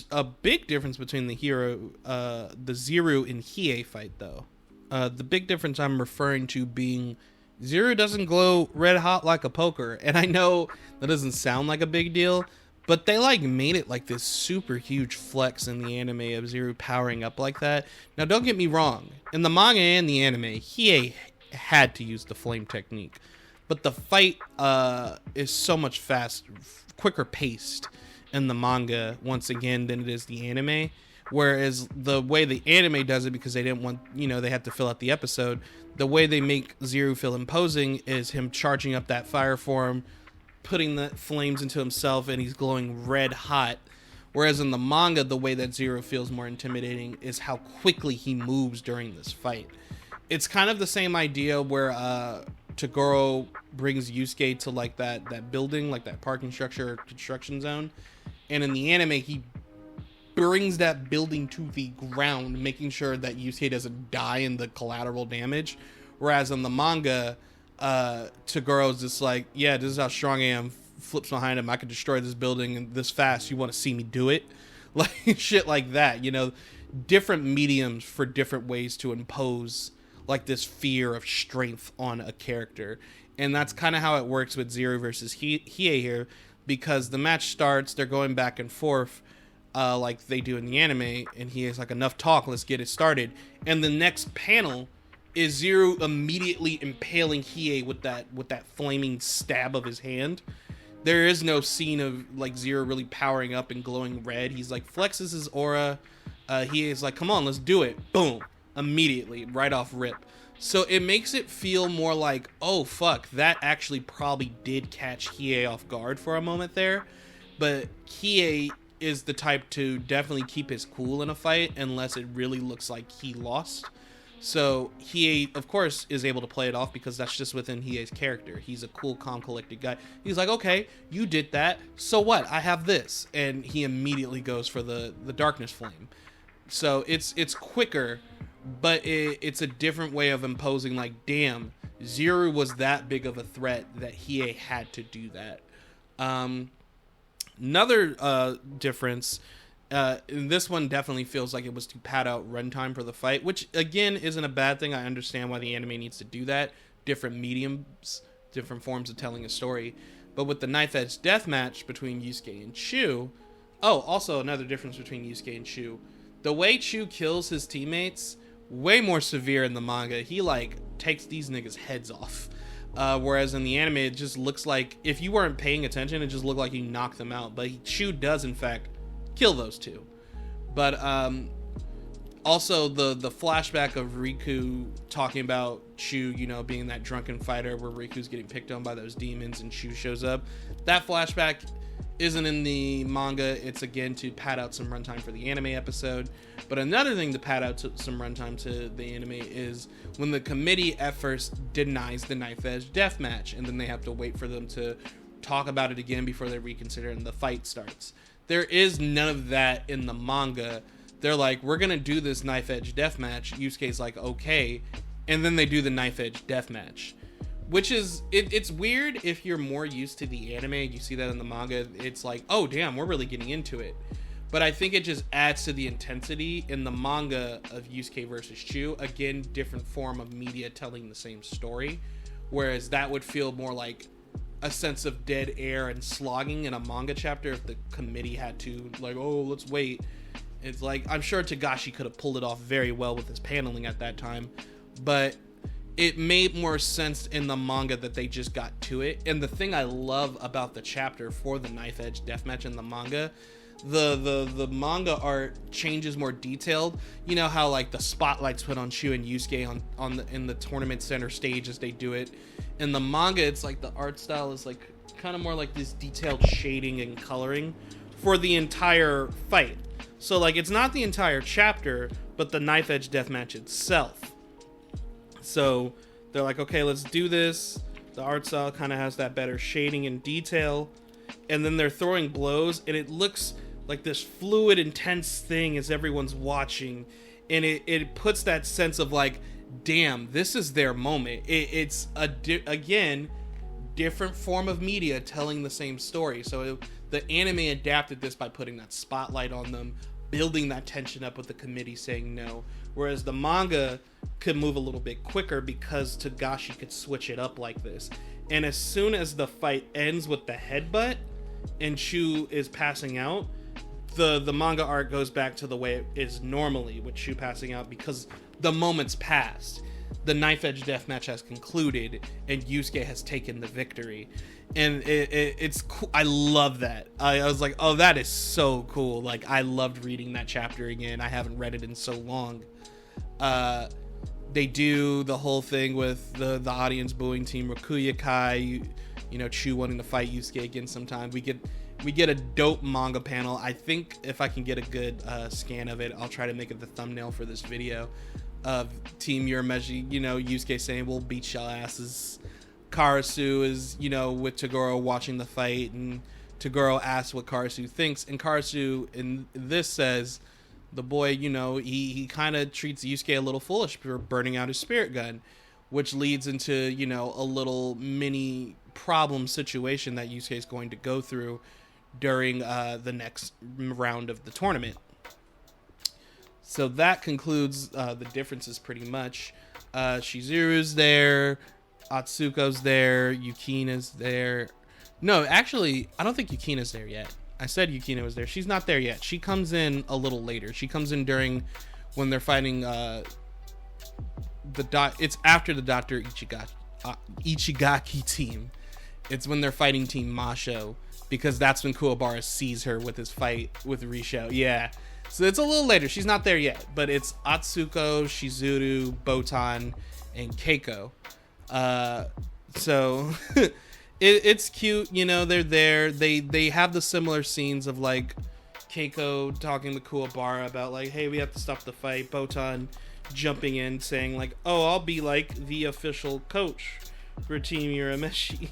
a big difference between the Zero and Hiei fight though. The big difference I'm referring to being Zero doesn't glow red hot like a poker. And I know that doesn't sound like a big deal, but they like made it like this super huge flex in the anime of Zero powering up like that. Now don't get me wrong, in the manga and the anime, Hiei had to use the flame technique. But the fight is so much quicker paced in the manga once again than it is the anime. Whereas the way the anime does it, because they didn't want, you know, they had to fill out the episode, the way they make Zero feel imposing is him charging up that fire form, putting the flames into himself, and he's glowing red hot. Whereas in the manga, the way that Zero feels more intimidating is how quickly he moves during this fight. It's kind of the same idea where Toguro brings Yusuke to like that building, like that parking structure or construction zone. And in the anime, he brings that building to the ground, making sure that Yusuke doesn't die in the collateral damage. Whereas in the manga, Toguro's just like, yeah, this is how strong I am. Flips behind him. I could destroy this building this fast. You want to see me do it? Like shit like that, you know, different mediums for different ways to impose like this fear of strength on a character. And that's kind of how it works with Zero versus Hiei here, because the match starts, they're going back and forth, like they do in the anime, and he is like, enough talk, let's get it started. And the next panel is Zero immediately impaling Hiei with that flaming stab of his hand. There is no scene of like Zero really powering up and glowing red. He's like flexes his aura. Hiei is like, come on, let's do it. Boom, immediately, right off rip. So it makes it feel more like, oh fuck, that actually probably did catch Hiei off guard for a moment there. But Hiei is the type to definitely keep his cool in a fight unless it really looks like he lost. So Hiei, of course, is able to play it off because that's just within Hiei's character. He's a cool, calm, collected guy. He's like, okay, you did that, so what? I have this. And he immediately goes for the darkness flame. So it's quicker, but it's a different way of imposing, like, damn, Zero was that big of a threat that Hiei had to do that. Another difference, this one definitely feels like it was to pad out runtime for the fight, which again isn't a bad thing. I understand why the anime needs to do that. Different mediums, different forms of telling a story. But with the knife edge death match between Yusuke and Chu, also another difference between Yusuke and Chu, the way Chu kills his teammates, way more severe in the manga. He like takes these niggas' heads off. Whereas in the anime, it just looks like, if you weren't paying attention, it just looked like you knocked them out. But Chu does, in fact, kill those two. But also the flashback of Riku talking about Chu, you know, being that drunken fighter where Riku's getting picked on by those demons and Chu shows up. That flashback isn't in the manga. It's again to pad out some runtime for the anime episode. But another thing to pad out some runtime to the anime is when the committee at first denies the knife edge death match, and then they have to wait for them to talk about it again before they reconsider and the fight starts. There is none of that in the manga. They're like, we're gonna do this knife edge deathmatch. Yusuke's like, okay, and then they do the knife edge deathmatch, which is it's weird if you're more used to the anime. You see that in the manga, it's like, oh damn, we're really getting into it. But I think it just adds to the intensity in the manga of Yusuke versus Chu. Again, different form of media telling the same story, whereas that would feel more like a sense of dead air and slogging in a manga chapter if the committee had to, like, oh, let's wait. It's like, I'm sure Tagashi could have pulled it off very well with his paneling at that time, but it made more sense in the manga that they just got to it. And the thing I love about the chapter for the knife edge deathmatch in the manga, the manga art changes more detailed. You know how like the spotlight's put on Shu and Yusuke in the tournament center stage as they do it. In the manga, it's like the art style is like kind of more like this detailed shading and coloring for the entire fight. So like it's not the entire chapter, but the knife edge deathmatch itself. So they're like, okay, let's do this. The art style kind of has that better shading and detail. And then they're throwing blows, and it looks like this fluid, intense thing as everyone's watching. And it puts that sense of like, damn, this is their moment. It's again, different form of media telling the same story. So the anime adapted this by putting that spotlight on them, building that tension up with the committee saying no. Whereas the manga could move a little bit quicker because Tagashi could switch it up like this. And as soon as the fight ends with the headbutt and Chu is passing out, the manga art goes back to the way it is normally with Chu passing out because the moment's passed. The knife edge deathmatch has concluded and Yusuke has taken the victory. And it's cool. I love that. I was like, oh, that is so cool. Like, I loved reading that chapter again. I haven't read it in so long. They do the whole thing with the audience booing Team Rokuyukai, you know, Chu wanting to fight Yusuke again sometime. We get a dope manga panel. I think if I can get a good scan of it, I'll try to make it the thumbnail for this video of Team Urameshi, you know, Yusuke saying, we'll beat y'all asses. Karasu is, you know, with Toguro watching the fight, and Toguro asks what Karasu thinks, and Karasu in this says, the boy, you know, he kind of treats Yusuke a little foolish for burning out his spirit gun, which leads into, you know, a little mini problem situation that Yusuke is going to go through during the next round of the tournament. So that concludes the differences pretty much. Shizuru's there, Atsuko's there, Yukina's there. No, actually, I don't think Yukina's there yet. I said Yukina was there. She's not there yet. She comes in a little later. She comes in during when they're fighting it's after the Dr. Ichigaki team. It's when they're fighting Team Masho, because that's when Kuwabara sees her with his fight with Risho. Yeah. So it's a little later. She's not there yet, but it's Atsuko, Shizuru, Botan, and Keiko. So it's cute, you know, they're there. They have the similar scenes of like Keiko talking to Kuwabara about like, hey, we have to stop the fight. Botan jumping in saying like, oh, I'll be like the official coach for Team Urameshi.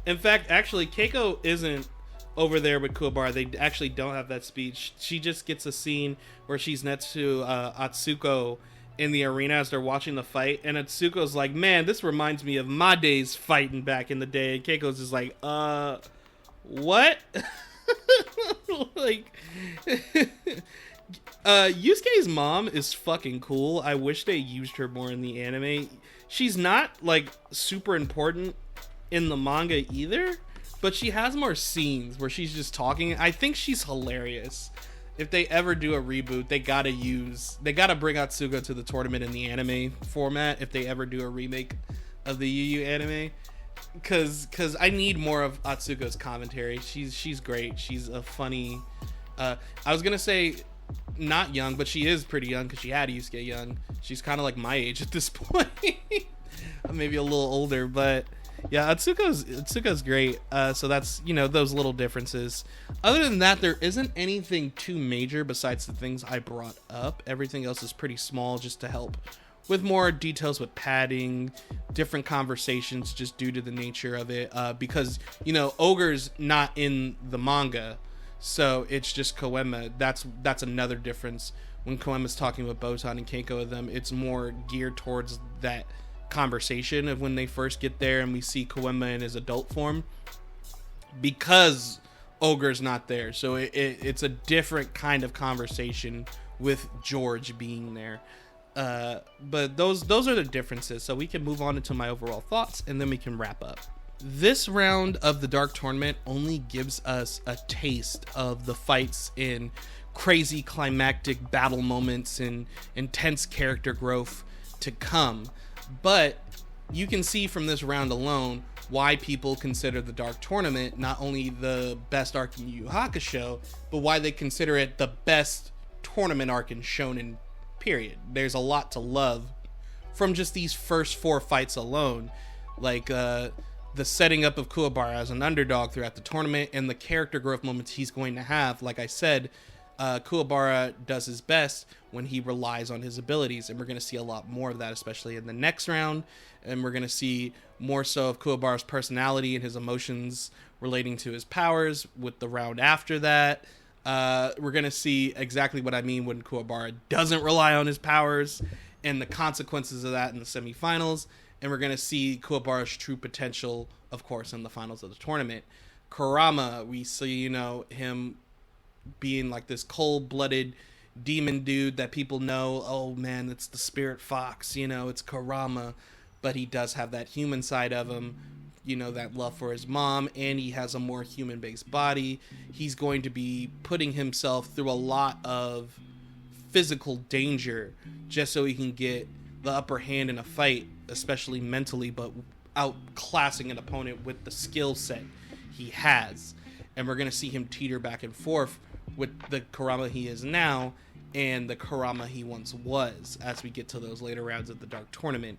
In fact, actually, Keiko isn't over there with Kuwabara. They actually don't have that speech. She just gets a scene where she's next to Atsuko in the arena as they're watching the fight, and Atsuko's like, man, this reminds me of my days fighting back in the day. And Keiko's just like, what? Like, Yusuke's mom is fucking cool. I wish they used her more in the anime. She's not like super important in the manga either, but she has more scenes where she's just talking. I think she's hilarious. If they ever do a reboot, they gotta bring Atsuko to the tournament in the anime format if they ever do a remake of the Yu Yu anime, cause I need more of Atsuko's commentary. She's great. She's a funny, I was gonna say not young, but she is pretty young because she had Yusuke young. She's kind of like my age at this point. Maybe a little older, but yeah, Atsuko's great. So that's, you know, those little differences. Other than that, there isn't anything too major besides the things I brought up. Everything else is pretty small just to help with more details with padding, different conversations just due to the nature of it. Because, Ogre's not in the manga, so it's just Koema. That's another difference. When Koema's talking with Botan and Keiko with them, it's more geared towards that conversation of when they first get there and we see Koema in his adult form, because Ogre's not there. So it's a different kind of conversation with George being there. But those are the differences. So we can move on into my overall thoughts and then we can wrap up. This round of the Dark Tournament only gives us a taste of the fights in crazy climactic battle moments and intense character growth to come. But you can see from this round alone why people consider the Dark Tournament not only the best arc in Yu Yu Hakusho, but why they consider it the best tournament arc in Shonen, period. There's a lot to love from just these first 4 fights alone. Like, the setting up of Kuwabara as an underdog throughout the tournament and the character growth moments he's going to have. Like I said, Kuwabara does his best when he relies on his abilities, and we're going to see a lot more of that, especially in the next round. And we're going to see more so of Kuwabara's personality and his emotions relating to his powers with the round after that. We're going to see exactly what I mean when Kuwabara doesn't rely on his powers and the consequences of that in the semifinals. And we're going to see Kuwabara's true potential, of course, in the finals of the tournament. Kurama, we see, him being like this cold-blooded demon dude that people know, oh man, it's the spirit fox, it's Kurama. But he does have that human side of him, that love for his mom, and he has a more human-based body. He's going to be putting himself through a lot of physical danger just so he can get the upper hand in a fight, especially mentally, but outclassing an opponent with the skill set he has. And we're going to see him teeter back and forth with the Kurama he is now and the Kurama he once was as we get to those later rounds of the Dark Tournament.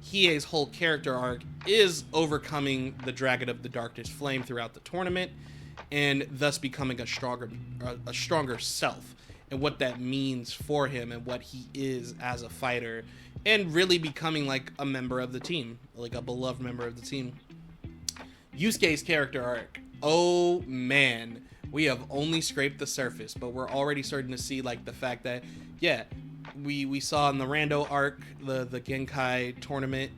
Hiei's whole character arc is overcoming the Dragon of the Darkness Flame throughout the tournament and thus becoming a stronger self, and what that means for him and what he is as a fighter, and really becoming like a member of the team, like a beloved member of the team. Yusuke's character arc, oh man, we have only scraped the surface, but we're already starting to see like the fact that, yeah, we saw in the Rando arc, the Genkai tournament,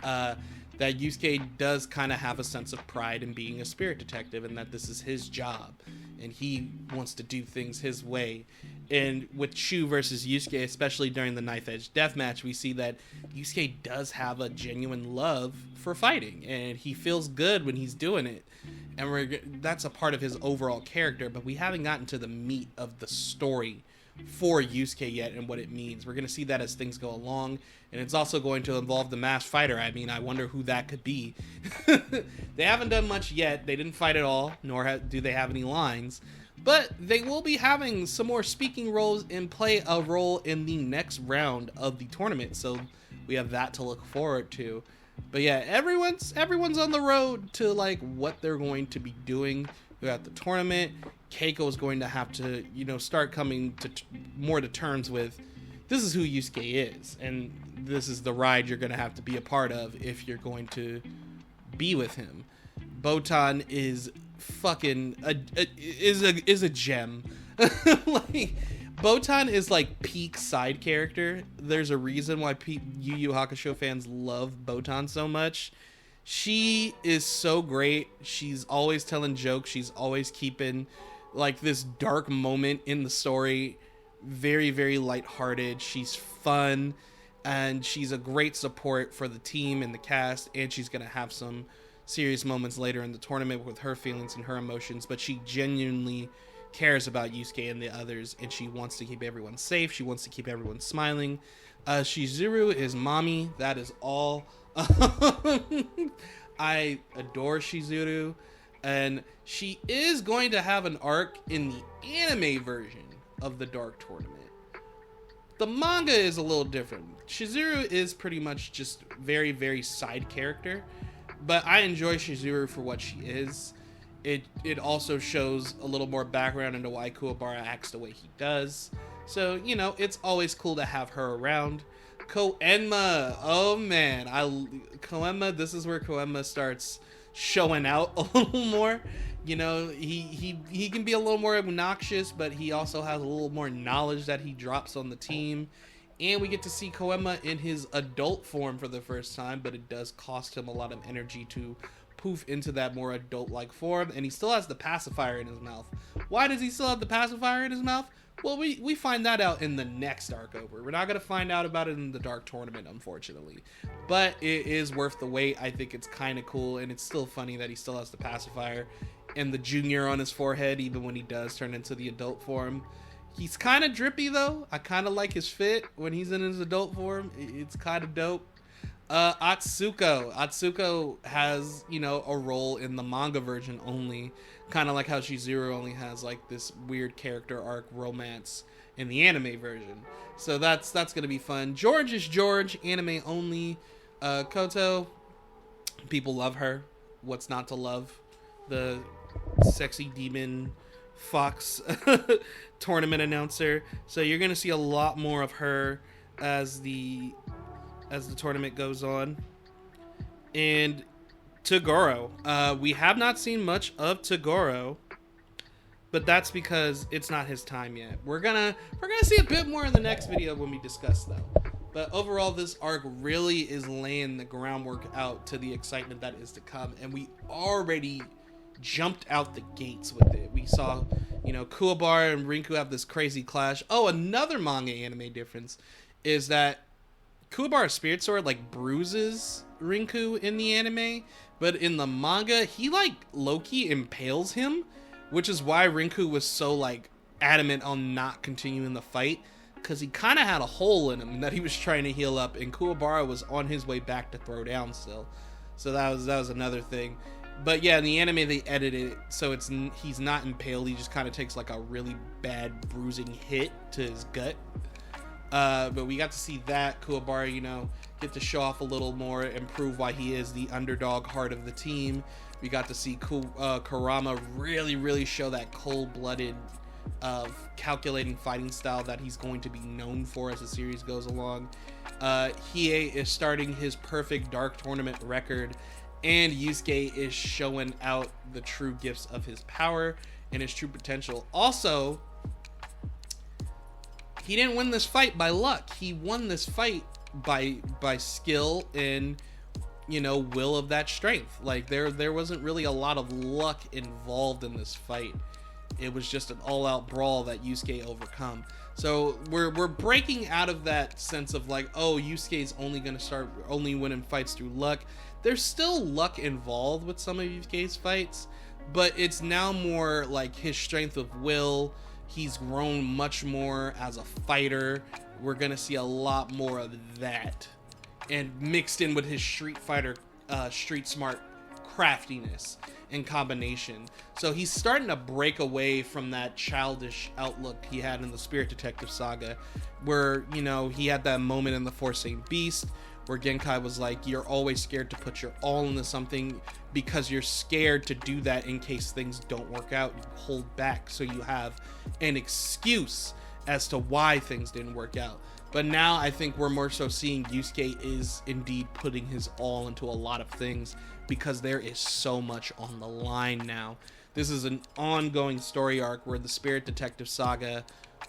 that Yusuke does kind of have a sense of pride in being a spirit detective, and that this is his job and he wants to do things his way. And with Shu versus Yusuke, especially during the Knife Edge deathmatch, we see that Yusuke does have a genuine love for fighting, and he feels good when he's doing it. And that's a part of his overall character, but we haven't gotten to the meat of the story for Yusuke yet and what it means. We're going to see that as things go along, and it's also going to involve the masked fighter. I mean, I wonder who that could be. They haven't done much yet. They didn't fight at all, nor do they have any lines. But they will be having some more speaking roles and play a role in the next round of the tournament. So we have that to look forward to. But yeah, everyone's on the road to like what they're going to be doing throughout the tournament. Keiko is going to have to, start coming to more to terms with, this is who Yusuke is, and this is the ride you're going to have to be a part of if you're going to be with him. Botan is fucking is a gem. Like, Botan is like peak side character. There's a reason why Yu Yu Hakusho fans love Botan so much. She is so great. She's always telling jokes. She's always keeping like this dark moment in the story very, very lighthearted. She's fun, and she's a great support for the team and the cast, and she's gonna have some serious moments later in the tournament with her feelings and her emotions, but she genuinely cares about Yusuke and the others, and she wants to keep everyone safe. She wants to keep everyone smiling. Shizuru is mommy. That is all. I adore Shizuru, and she is going to have an arc in the anime version of the Dark Tournament. The manga is a little different. Shizuru is pretty much just very, very side character, but I enjoy Shizuru for what she is. It also shows a little more background into why Kuwabara acts the way he does. So, it's always cool to have her around. Koenma. Oh man, Koenma. This is where Koenma starts showing out a little more. You know, he can be a little more obnoxious, but he also has a little more knowledge that he drops on the team. And we get to see Koenma in his adult form for the first time, but it does cost him a lot of energy to poof into that more adult-like form. And he still has the pacifier in his mouth. Why does he still have the pacifier in his mouth? Well, we find that out in the next arc over. We're not going to find out about it in the Dark Tournament, unfortunately. But it is worth the wait. I think it's kind of cool, and it's still funny that he still has the pacifier and the junior on his forehead, even when he does turn into the adult form. He's kind of drippy, though. I kind of like his fit when he's in his adult form. It's kind of dope. Atsuko. Atsuko has, you know, a role in the manga version only. Kind of like how Shizuru only has, like, this weird character arc romance in the anime version. So that's going to be fun. George is George, anime only. Koto, people love her. What's not to love? The sexy demon fox tournament announcer. So you're going to see a lot more of her as the tournament goes on. And Toguro. We have not seen much of Toguro, but that's because it's not his time yet. We're gonna see a bit more in the next video when we discuss, though. But overall, this arc really is laying the groundwork out to the excitement that is to come, and we already jumped out the gates with it. We saw, you know, Kuwabara and Rinku have this crazy clash. Oh, another manga anime difference is that Kuwabara's Spirit Sword, like, bruises Rinku in the anime, but in the manga, he, like, low-key impales him, which is why Rinku was so, like, adamant on not continuing the fight, because he kind of had a hole in him that he was trying to heal up, and Kuwabara was on his way back to throw down still. So that was another thing. But yeah, in the anime, they edited it so he's not impaled, he just kind of takes, like, a really bad bruising hit to his gut. But we got to see that. Kuwabara, you know, get to show off a little more and prove why he is the underdog heart of the team. We got to see Kurama really show that cold-blooded, calculating fighting style that he's going to be known for as the series goes along. Hiei is starting his perfect Dark Tournament record, and Yusuke is showing out the true gifts of his power and his true potential. Also, he didn't win this fight by luck. He won this fight by skill and, you know, will of that strength. Like, there wasn't really a lot of luck involved in this fight. It was just an all-out brawl that Yusuke overcome. So we're breaking out of that sense of, like, oh, Yusuke's only winning fights through luck. There's still luck involved with some of Yusuke's fights, but it's now more like his strength of will. He's grown much more as a fighter. We're going to see a lot more of that. And mixed in with his street fighter, street smart craftiness and combination. So he's starting to break away from that childish outlook he had in the Spirit Detective saga, where, you know, he had that moment in the Forsaken Beast where Genkai was like, you're always scared to put your all into something because you're scared to do that in case things don't work out. You hold back so you have an excuse as to why things didn't work out. But now I think we're more so seeing Yusuke is indeed putting his all into a lot of things because there is so much on the line now. This is an ongoing story arc where the Spirit Detective saga,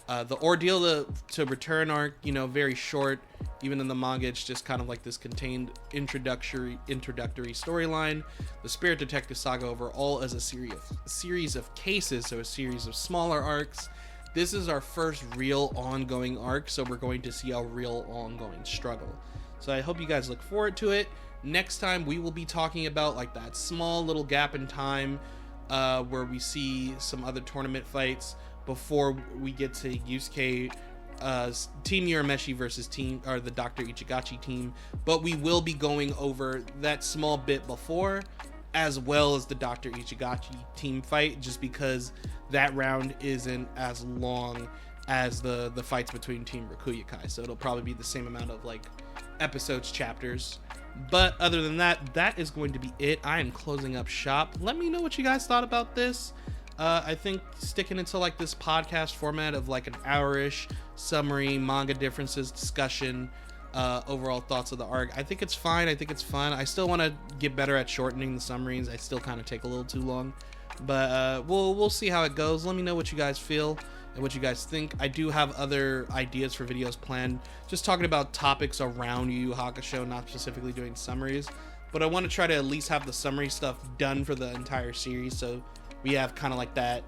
the Ordeal to Return arc, you know, very short. Even in the manga, it's just kind of like this contained introductory storyline. The Spirit Detective saga overall is a series of cases, so a series of smaller arcs. This is our first real ongoing arc, so we're going to see a real ongoing struggle. So I hope you guys look forward to it. Next time, we will be talking about, like, that small little gap in time where we see some other tournament fights before we get to Yusuke, Team Urameshi versus the Dr. Ichigachi team. But we will be going over that small bit before, as well as the Dr. Ichigachi team fight, just because that round isn't as long as the fights between Team Rokuyukai. So it'll probably be the same amount of, like, episodes, chapters. But other than that, that is going to be it. I am closing up shop. Let me know what you guys thought about this. I think sticking into, like, this podcast format of, like, an hour-ish summary, manga differences, discussion, overall thoughts of the arc. I think it's fine. I think it's fun. I still want to get better at shortening the summaries. I still kind of take a little too long, but we'll see how it goes. Let me know what you guys feel and what you guys think. I do have other ideas for videos planned, just talking about topics around Yu Yu Hakusho, not specifically doing summaries, but I want to try to at least have the summary stuff done for the entire series, so we have kind of like that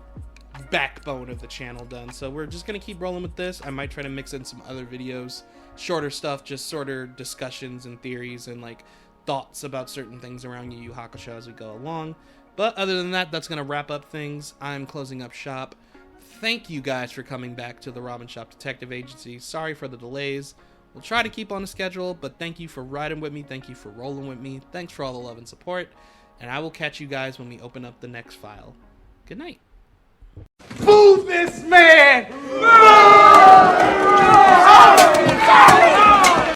backbone of the channel done. So we're just gonna keep rolling with this. I might try to mix in some other videos, shorter stuff, just shorter discussions and theories and like thoughts about certain things around Yu Yu Hakusho as we go along. But other than that, that's gonna wrap up things. I'm closing up shop. Thank you guys for coming back to the Ramen Shop Detective Agency. Sorry for the delays. We'll try to keep on a schedule, but thank you for riding with me. Thank you for rolling with me. Thanks for all the love and support. And I will catch you guys when we open up the next file. Good night. Boo this man!